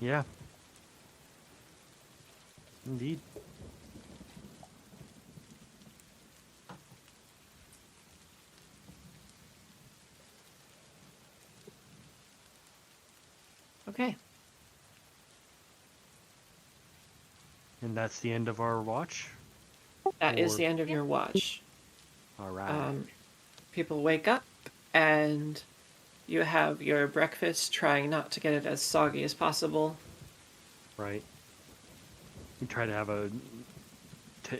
Yeah. Indeed. Okay. And that's the end of our watch? That is Or- the end of your watch. All right. People wake up and you have your breakfast, trying not to get it as soggy as possible. Right. We try to have a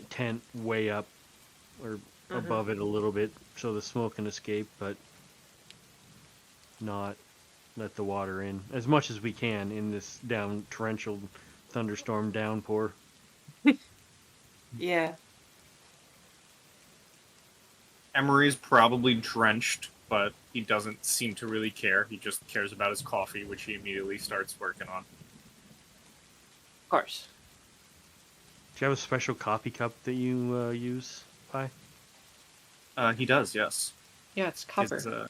tent way up or above it a little bit so the smoke can escape, but not let the water in as much as we can in this torrential thunderstorm downpour. Yeah. Emery's probably drenched, but he doesn't seem to really care. He just cares about his coffee, which he immediately starts working on. Of course. Do you have a special coffee cup that you use, Pi? He does, yes. Yeah, it's copper. It's a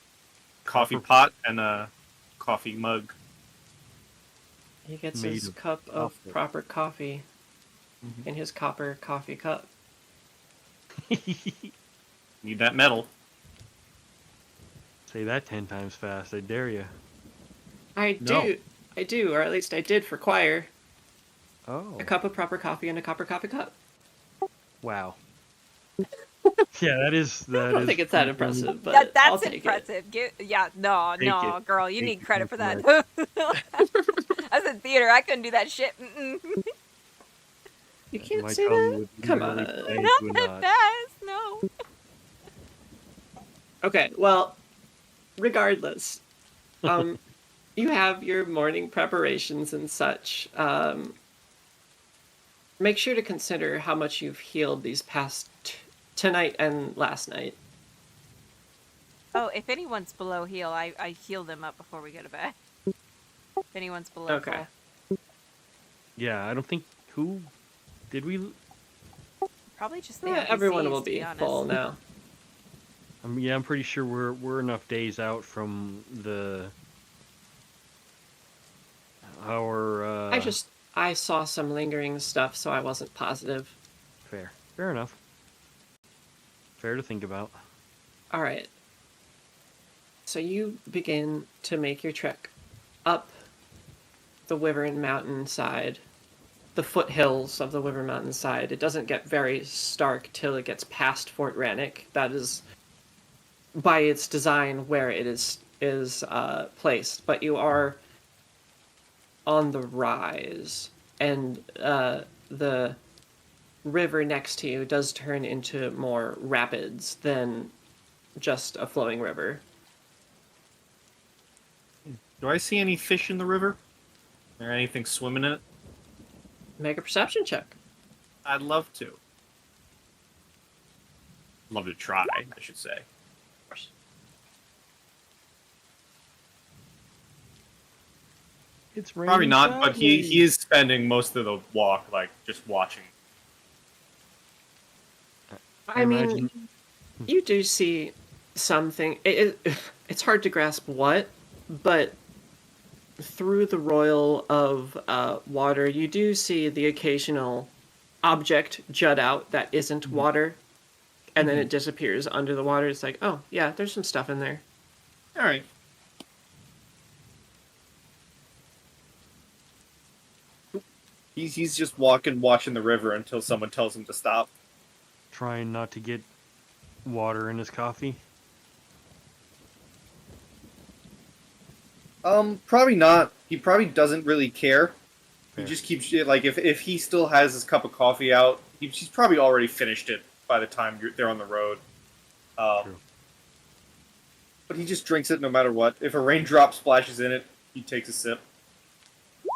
coffee pot and a coffee mug. He gets Made his of cup of copper. proper coffee in his copper coffee cup. Need that metal. Say that 10 times fast, I dare you. I No. do, or at least I did for choir. Oh. A cup of proper coffee and a copper coffee cup. Wow. Yeah, that is. I don't think it's that impressive, but I'll That's take impressive. No, Take it. girl, you Take need it, credit for that. compliment. I was in theater. I couldn't do that shit. Mm-mm. it. You can't My say tongue that. would Come literally on. play Not to a that knot. fast. No. Okay, well, regardless, you have your morning preparations and such. Make sure to consider how much you've healed these past tonight and last night. Oh, if anyone's below heal, I heal them up before we go to bed. If anyone's below Okay. full. Yeah, I don't think. Who. Did we. Probably just the Yeah, NPCs, everyone will to be be honest. full now. Yeah, I'm pretty sure we're enough days out from our. I saw some lingering stuff, so I wasn't positive. Fair enough. Fair to think about. All right. So you begin to make your trek up the Wyvern Mountain side, the foothills of the Wyvern Mountain side. It doesn't get very stark till it gets past Fort Rannoch. That is, by its design, where it is placed. But you are on the rise, and the river next to you does turn into more rapids than just a flowing river. Do I see any fish in the river? Or anything swimming in it? Make a perception check. I'd love to. Love to try, I should say. It's raining. Probably not, but sadly. he is spending most of the walk, like, just watching. I mean, imagine- you do see something. It's hard to grasp what, but through the roil of water, you do see the occasional object jut out that isn't water, and then it disappears under the water. It's like, oh, yeah, there's some stuff in there. Alright. He's just watching the river until someone tells him to stop. Trying not to get water in his coffee. Probably not. He probably doesn't really care. Fair. He just keeps, like, if he still has his cup of coffee out, he's probably already finished it by the time they're on the road. True. But he just drinks it no matter what. If a raindrop splashes in it, he takes a sip.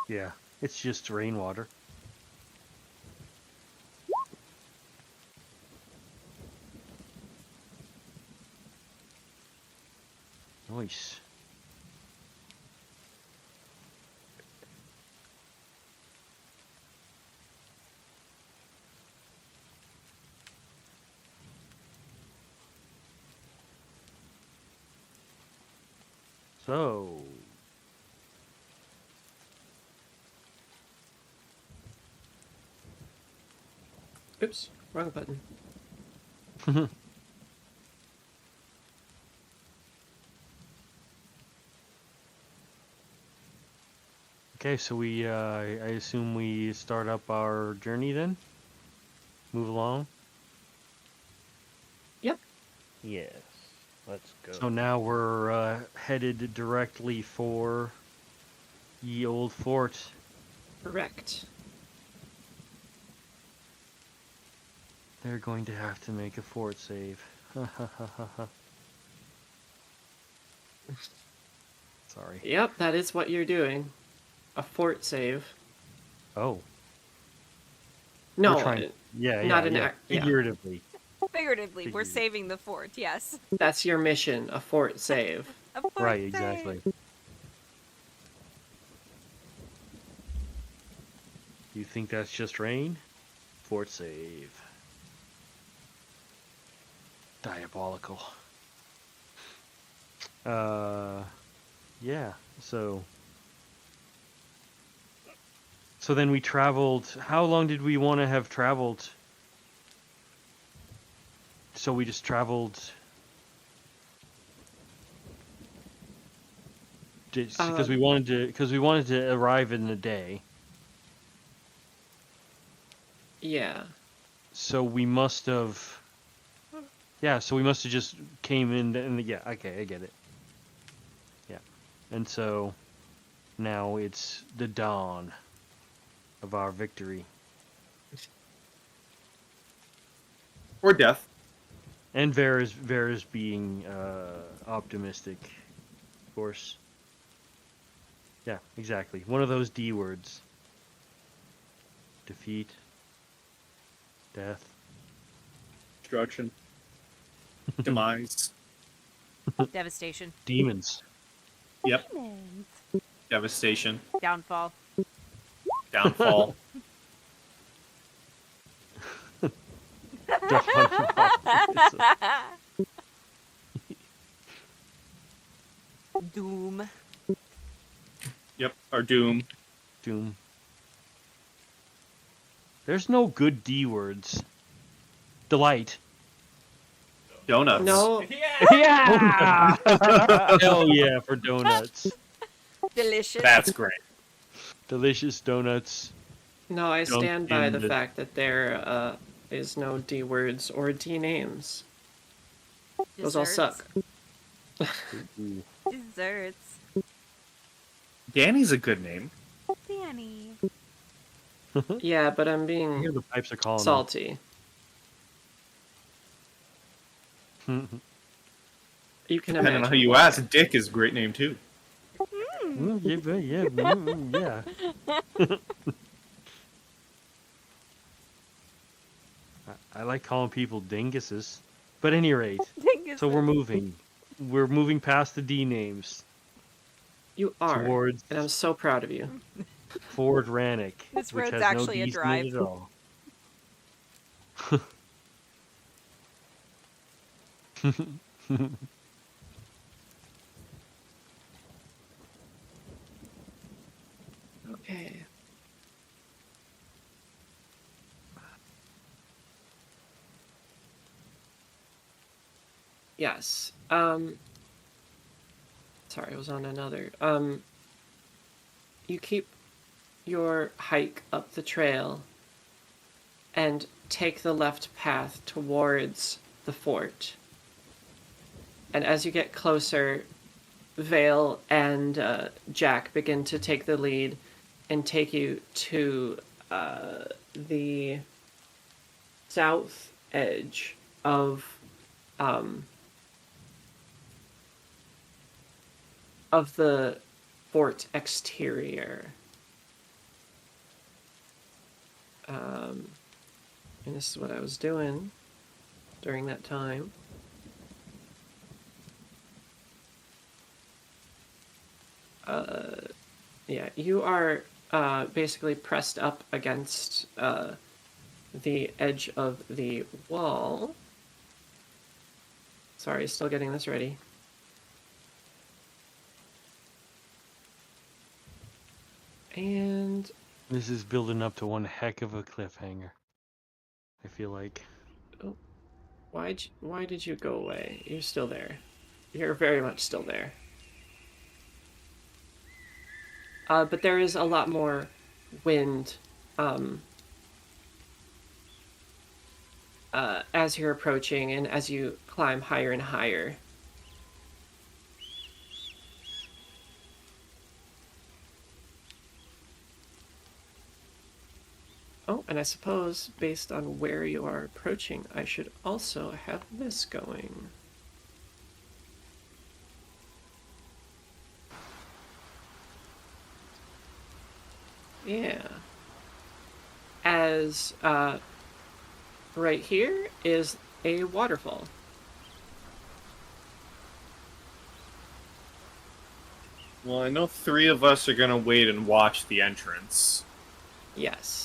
Yeah, it's just rainwater. Nice. So, Oops, wrong button. okay, so I assume we start up our journey then? Move along? Yep. Yes. Let's go. So now we're headed directly for Ye Old Fort. Correct. They're going to have to make a fort save. Sorry. Yep, that is what you're doing. A fort save. Oh. No, We're trying... Yeah, not an yeah. act. Yeah. Figuratively. Figuratively, we're saving the fort, yes. That's your mission, a fort save. A fort Right, save. exactly. You think that's just rain? Fort save. Diabolical. Yeah, so then we traveled. How long did we want to have traveled? So we just traveled because we wanted to arrive in a day. Yeah. So we must have. Yeah, so we must have just came in and yeah, okay, I get it. Yeah. And so now it's the dawn of our victory. Or death. And Vera's being optimistic, of course. Yeah, exactly. One of those D words. Defeat. Death. Destruction. Demise. Devastation. Demons. Yep. Devastation. Downfall. Downfall. Doom. Yep. Our doom. Doom. There's no good D words. Delight. Donuts. No, Yeah! Hell yeah, for donuts. Delicious. That's great. Delicious donuts. no, I Don't stand by the end it. fact that there is no D words or D names. Those all Desserts. suck. Ooh. Desserts. Danny's a good name. Danny. Yeah, but I'm I hear being the pipes are calling. salty. Me. You can Depending imagine. on who you ask, Dick is a great name too. Yeah. I like calling people dinguses. But at any rate, Dingus. so we're moving. We're moving past the D names You are, towards and I'm so proud of you. Fort Rannick, This which road's has actually no a D's in drive. it at all. Okay. Yes. Sorry, I was on another. You keep your hike up the trail and take the left path towards the fort. And as you get closer, Vale and Jack begin to take the lead and take you to the south edge of the fort exterior. And this is what I was doing during that time. Yeah, you are basically pressed up against the edge of the wall. Sorry, still getting this ready. And This is building up to one heck of a cliffhanger. I feel like. oh, why did you go away? You're still there. You're very much still there. But there is a lot more wind as you're approaching and as you climb higher and higher. Oh, and I suppose, based on where you are approaching, I should also have this going. Yeah. As, right here is a waterfall. Well, I know 3 of us are gonna wait and watch the entrance. Yes.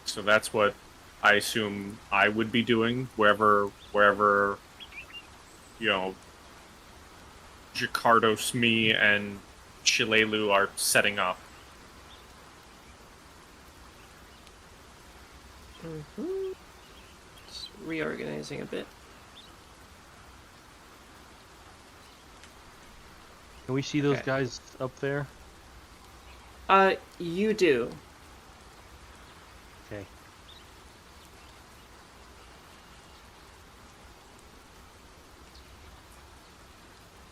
So that's what I assume I would be doing wherever, you know, Jacardo, Smee, and Shilelu are setting up. Mm-hmm. Just reorganizing a bit. Can we see those Okay. guys up there? You do. Okay.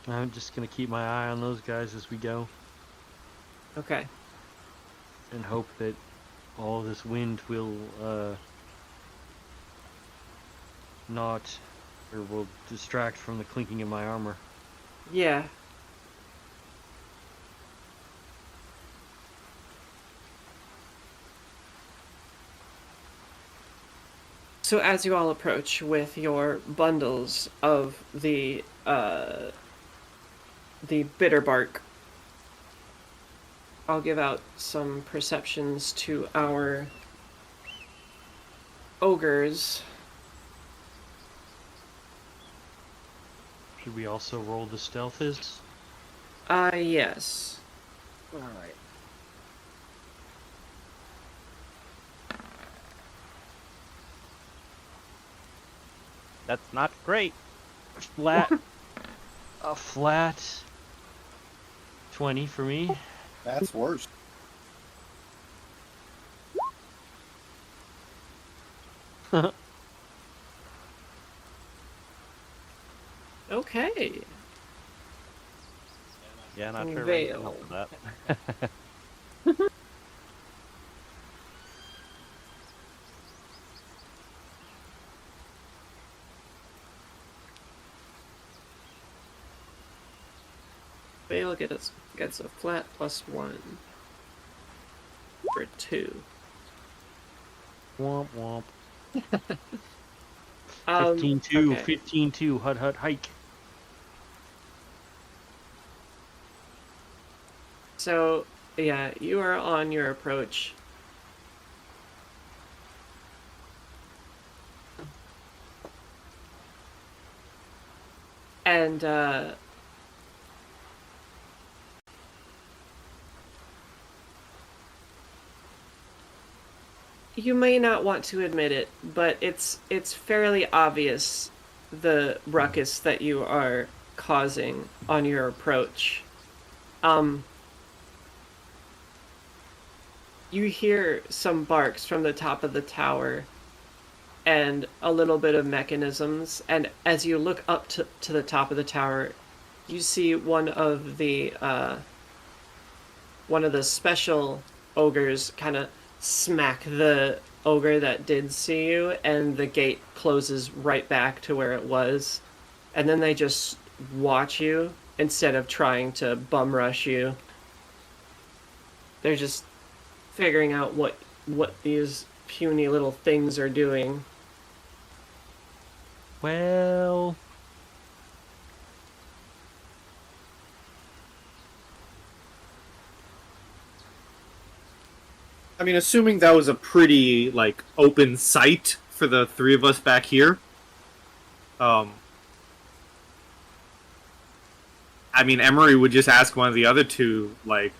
I'm just gonna keep my eye on those guys as we go Okay. and hope that all this wind will not or will distract from the clinking of my armor. Yeah. So as you all approach with your bundles of the bitter bark, I'll give out some perceptions to our ogres. Should we also roll the stealth is? Yes. Alright. That's not great. Flat. A flat 20 for me. That's worse. Okay. Yeah, not sure. Veil. That. Vale gets a flat +1 for 2. Womp womp. 15-2, Okay. 15-2, hut hut hike. So, yeah, you are on your approach. And, you may not want to admit it, but it's fairly obvious the ruckus that you are causing on your approach. You hear some barks from the top of the tower and a little bit of mechanisms, and as you look up to the top of the tower, you see one of the special ogres kind of smack the ogre that did see you, and the gate closes right back to where it was, and then they just watch you instead of trying to bum rush you. They're just figuring out what these puny little things are doing. Well, I mean, assuming that was a pretty like open sight for the three of us back here. I mean, Emery would just ask one of the other two, like,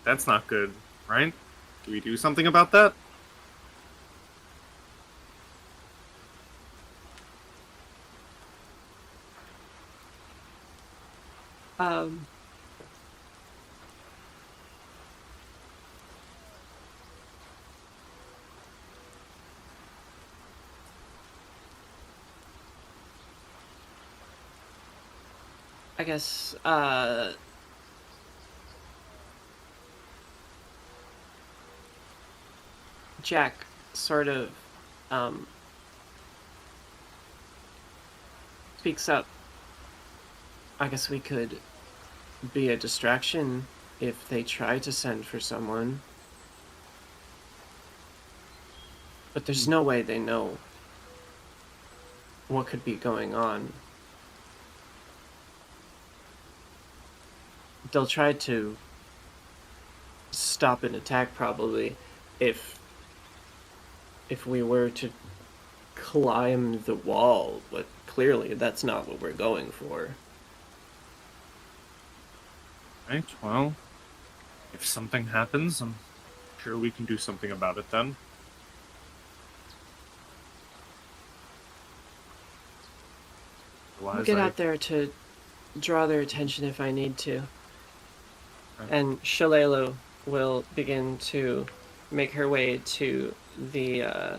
that's not good, right? Do we do something about that? Um, I guess, Jack sort of, speaks up. I guess we could be a distraction if they try to send for someone. But there's no way they know what could be going on. They'll try to stop an attack probably if we were to climb the wall, but clearly that's not what we're going for. Right, well, if something happens, I'm sure we can do something about it then. I'll get out there to draw their attention if I need to. Right. And Shalelu will begin to make her way to the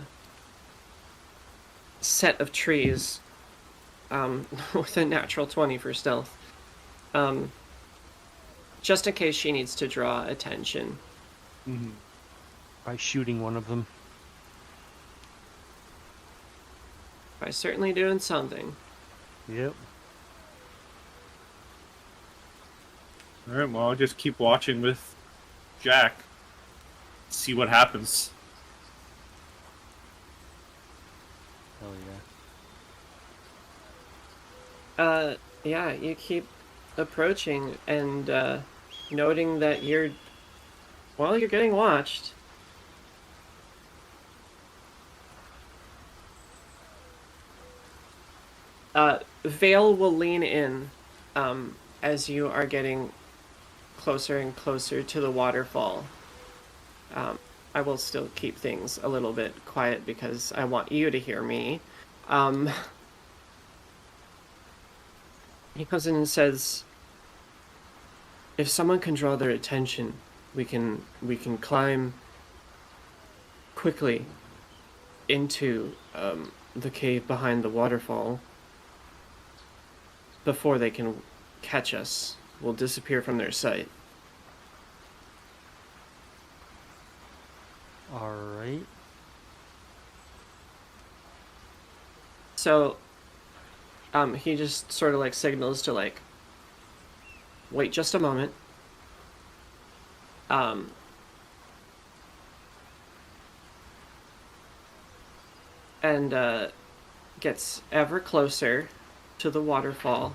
set of trees with a natural 20 for stealth. Just in case she needs to draw attention. Mm-hmm. by shooting one of them. By certainly doing something. Yep. Alright, well, I'll just keep watching with Jack. See what happens. Hell yeah. Yeah, you keep approaching and noting that you're getting watched. Vale will lean in as you are getting closer and closer to the waterfall. I will still keep things a little bit quiet because I want you to hear me. He comes in and says, if someone can draw their attention, we can climb quickly into the cave behind the waterfall before they can catch us. We'll disappear from their sight. Alright. So, he just sort of like signals to like, wait just a moment. And gets ever closer to the waterfall.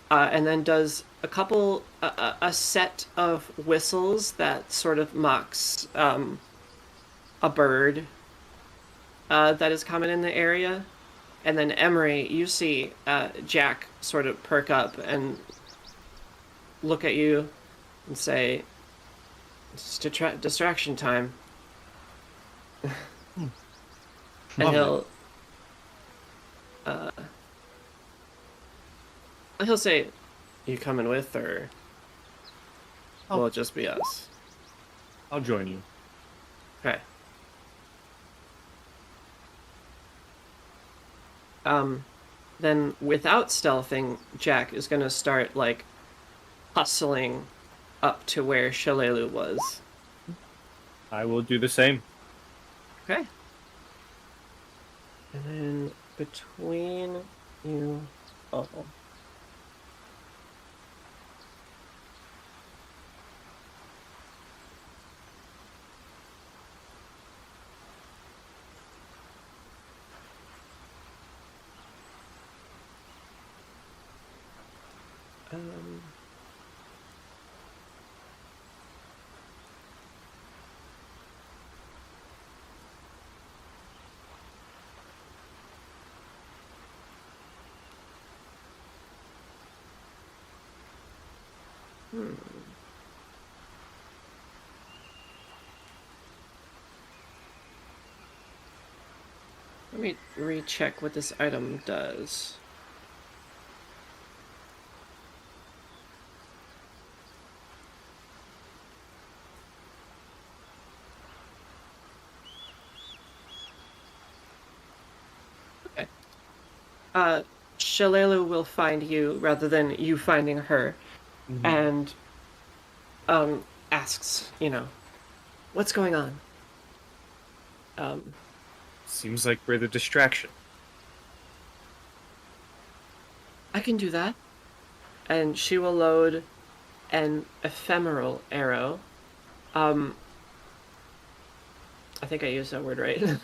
And then does a set of whistles that sort of mocks a bird that is common in the area. And then Emery, you see Jack sort of perk up and look at you and say, it's distraction time. And he'll say, you coming with, or will it just be us? I'll join you. Okay. Then without stealthing, Jack is gonna start like hustling up to where Shalelu was. I will do the same. Okay. And then between you all. Um, hmm. Let me recheck what this item does. Okay. Shalelu will find you rather than you finding her, and asks, what's going on? Seems like we're the distraction. I can do that. And she will load an ephemeral arrow. I think I used that word right.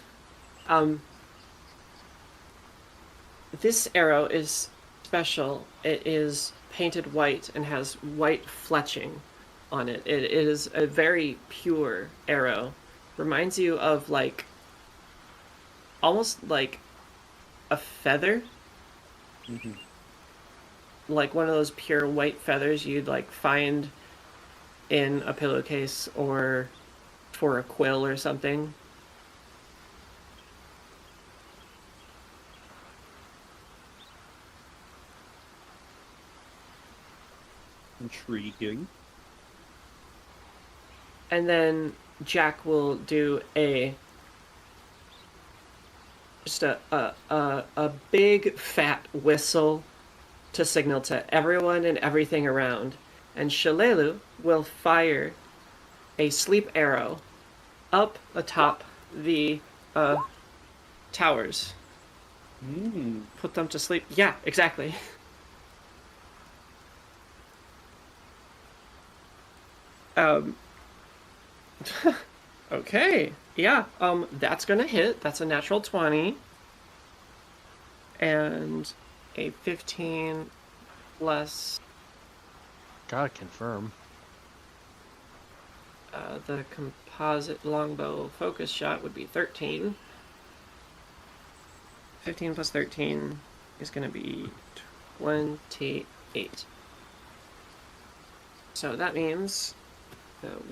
This arrow is special. It is painted white and has white fletching on it. It is a very pure arrow. Reminds you of almost like a feather. Mm-hmm. Like one of those pure white feathers you'd find in a pillowcase or for a quill or something. Intriguing. And then Jack will do just a big fat whistle to signal to everyone and everything around. And Shalelu will fire a sleep arrow up atop the towers. Put them to sleep. Yeah, exactly. Okay. Yeah, that's gonna hit. That's a natural 20. And a 15 plus Gotta confirm. the composite longbow focus shot would be 13. 15 plus 13 is going to be 28. So that means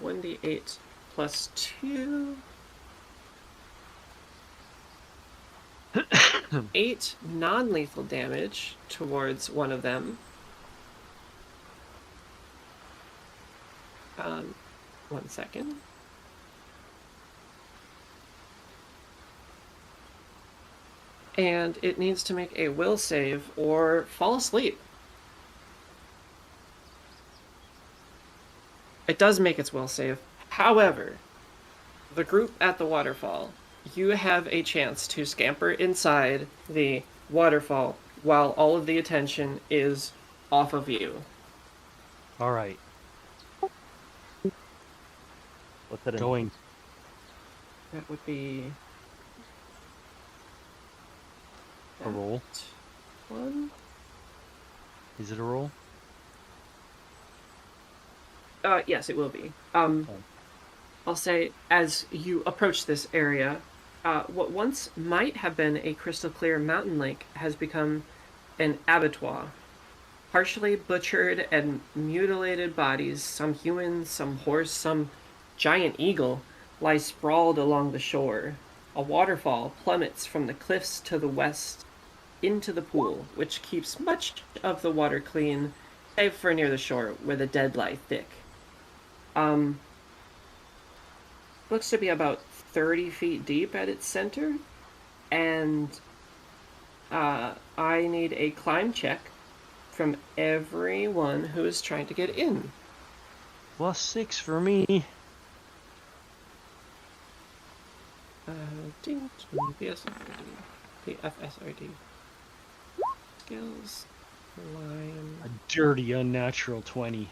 1d8 plus 2. 8 non-lethal damage towards one of them. 1 second. And it needs to make a will save or fall asleep. It does make its will save. However, the group at the waterfall, you have a chance to scamper inside the waterfall while all of the attention is off of you. All right. What's it in? Going. That would be A roll? one. Is it a roll? Yes, it will be. I'll say, as you approach this area, what once might have been a crystal clear mountain lake has become an abattoir. Partially butchered and mutilated bodies, some human, some horse, some giant eagle, lie sprawled along the shore. A waterfall plummets from the cliffs to the west into the pool, which keeps much of the water clean, save for near the shore, where the dead lie thick. Looks to be about 30 feet deep at its center, and I need a climb check from everyone who is trying to get in. +6 for me. PFSRD. Skills. Climb. A dirty, unnatural 20.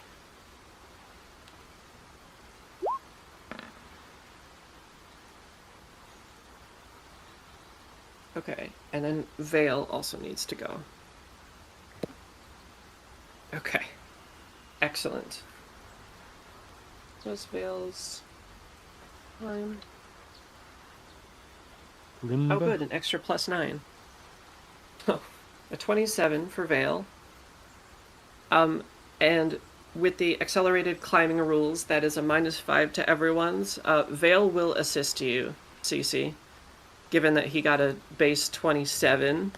Okay, and then Vale also needs to go. Okay. Excellent. What's Vale's climb? Limba. Oh, good, an extra +9. Oh, a 27 for Vale. And with the accelerated climbing rules, that is a -5 to everyone's. Vale will assist you, Cece, given that he got a base 27.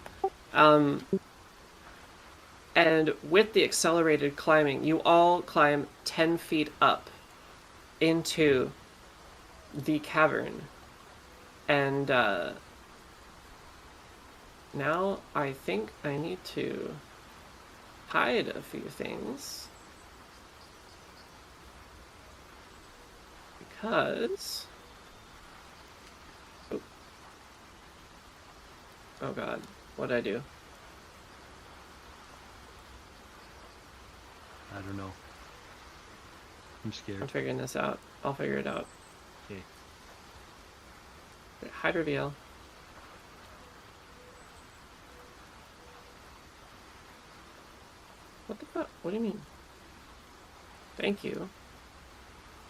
And with the accelerated climbing, you all climb 10 feet up into the cavern. And now I think I need to hide a few things. Because... Oh god, what'd I do? I don't know. I'm scared. I'm figuring this out. I'll figure it out. Okay. Hide reveal. What the fuck? What do you mean? Thank you.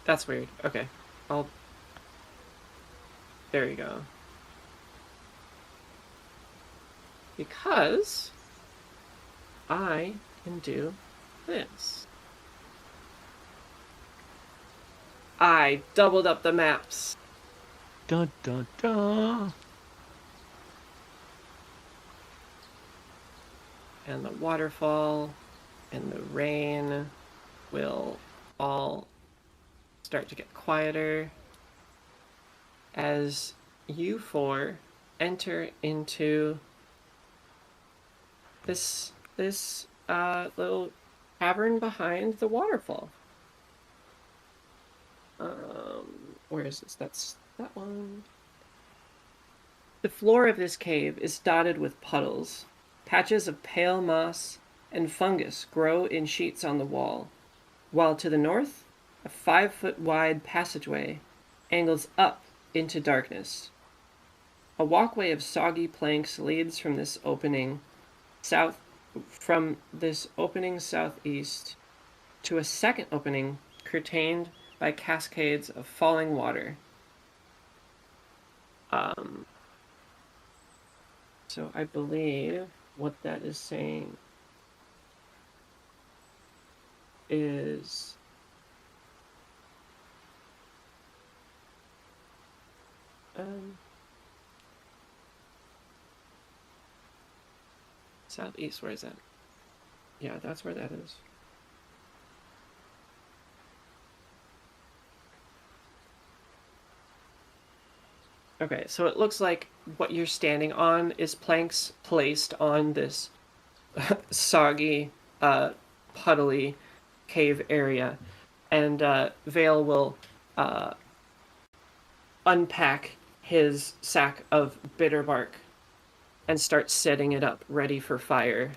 That's weird. Okay. I'll... There you go. Because I can do this. I doubled up the maps. Dun dun dun. And the waterfall and the rain will all start to get quieter as you four enter into this little cavern behind the waterfall. Where is this? That's that one. The floor of this cave is dotted with puddles. Patches of pale moss and fungus grow in sheets on the wall, while to the north, a 5-foot wide passageway angles up into darkness. A walkway of soggy planks leads from this opening southeast to a second opening curtained by cascades of falling water. So I believe what that is saying is southeast, where is that? Yeah, that's where that is. Okay, so it looks like what you're standing on is planks placed on this soggy, puddly cave area. And Vale will unpack his sack of bitter bark and start setting it up ready for fire.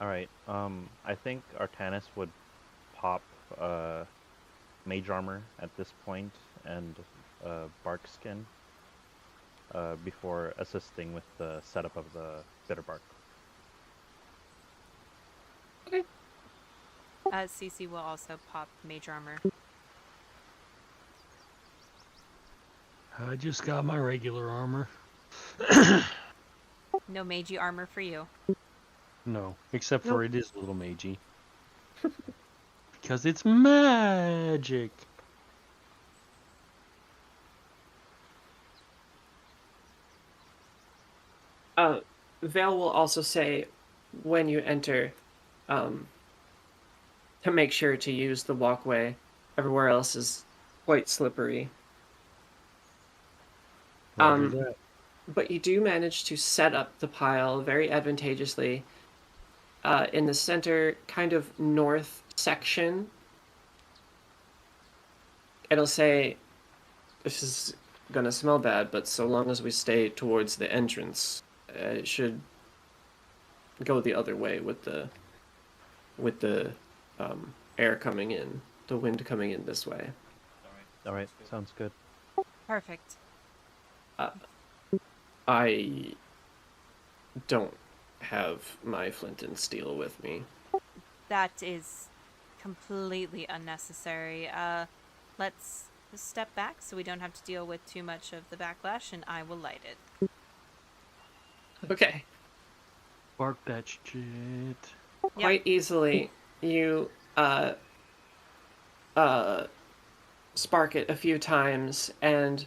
Alright, I think Artanis would pop mage armor at this point and bark skin before assisting with the setup of the bitter bark. Okay. Cece will also pop mage armor. I just got my regular armor. No magey armor for you. No, except for Nope. it is a little magey. Because it's magic. Vale will also say when you enter to make sure to use the walkway. Everywhere else is quite slippery. Roger that. But you do manage to set up the pile very advantageously in the center, kind of north section. It'll say, this is gonna smell bad, but so long as we stay towards the entrance, it should go the other way with the air coming in, the wind coming in this way. All right, sounds good. Perfect. I don't have my flint and steel with me. That is completely unnecessary. Let's step back so we don't have to deal with too much of the backlash, and I will light it. Okay. Bark that shit. Quite easily, you spark it a few times, and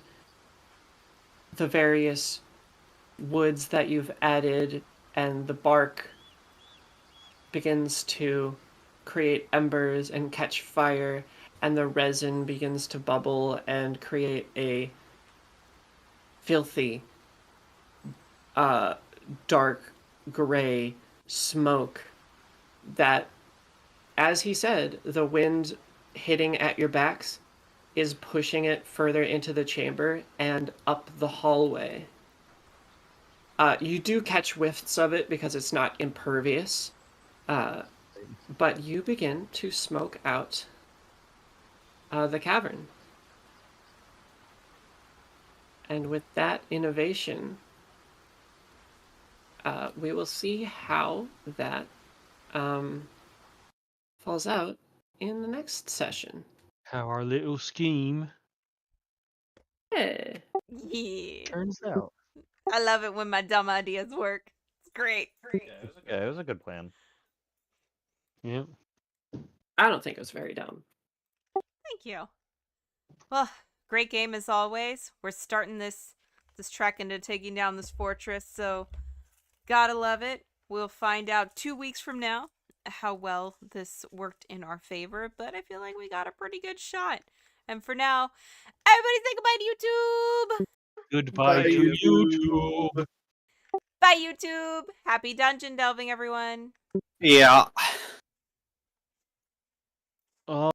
the various woods that you've added and the bark begins to create embers and catch fire, and the resin begins to bubble and create a filthy, dark gray smoke that, as he said, the wind hitting at your backs is pushing it further into the chamber and up the hallway. You do catch whiffs of it because it's not impervious, but you begin to smoke out the cavern. And with that innovation, we will see how that falls out in the next session. How our little scheme Yeah. Yeah. Turns out. I love it when my dumb ideas work. It's great. Yeah, it was a good plan. Yep. I don't think it was very dumb. Thank you. Well, great game as always. We're starting this trek into taking down this fortress, so gotta love it. We'll find out 2 weeks from now how well this worked in our favor, but I feel like we got a pretty good shot. And for now, everybody say goodbye to YouTube! Goodbye Bye, to YouTube. YouTube. Bye, YouTube! Happy dungeon delving, everyone! Yeah. Oh.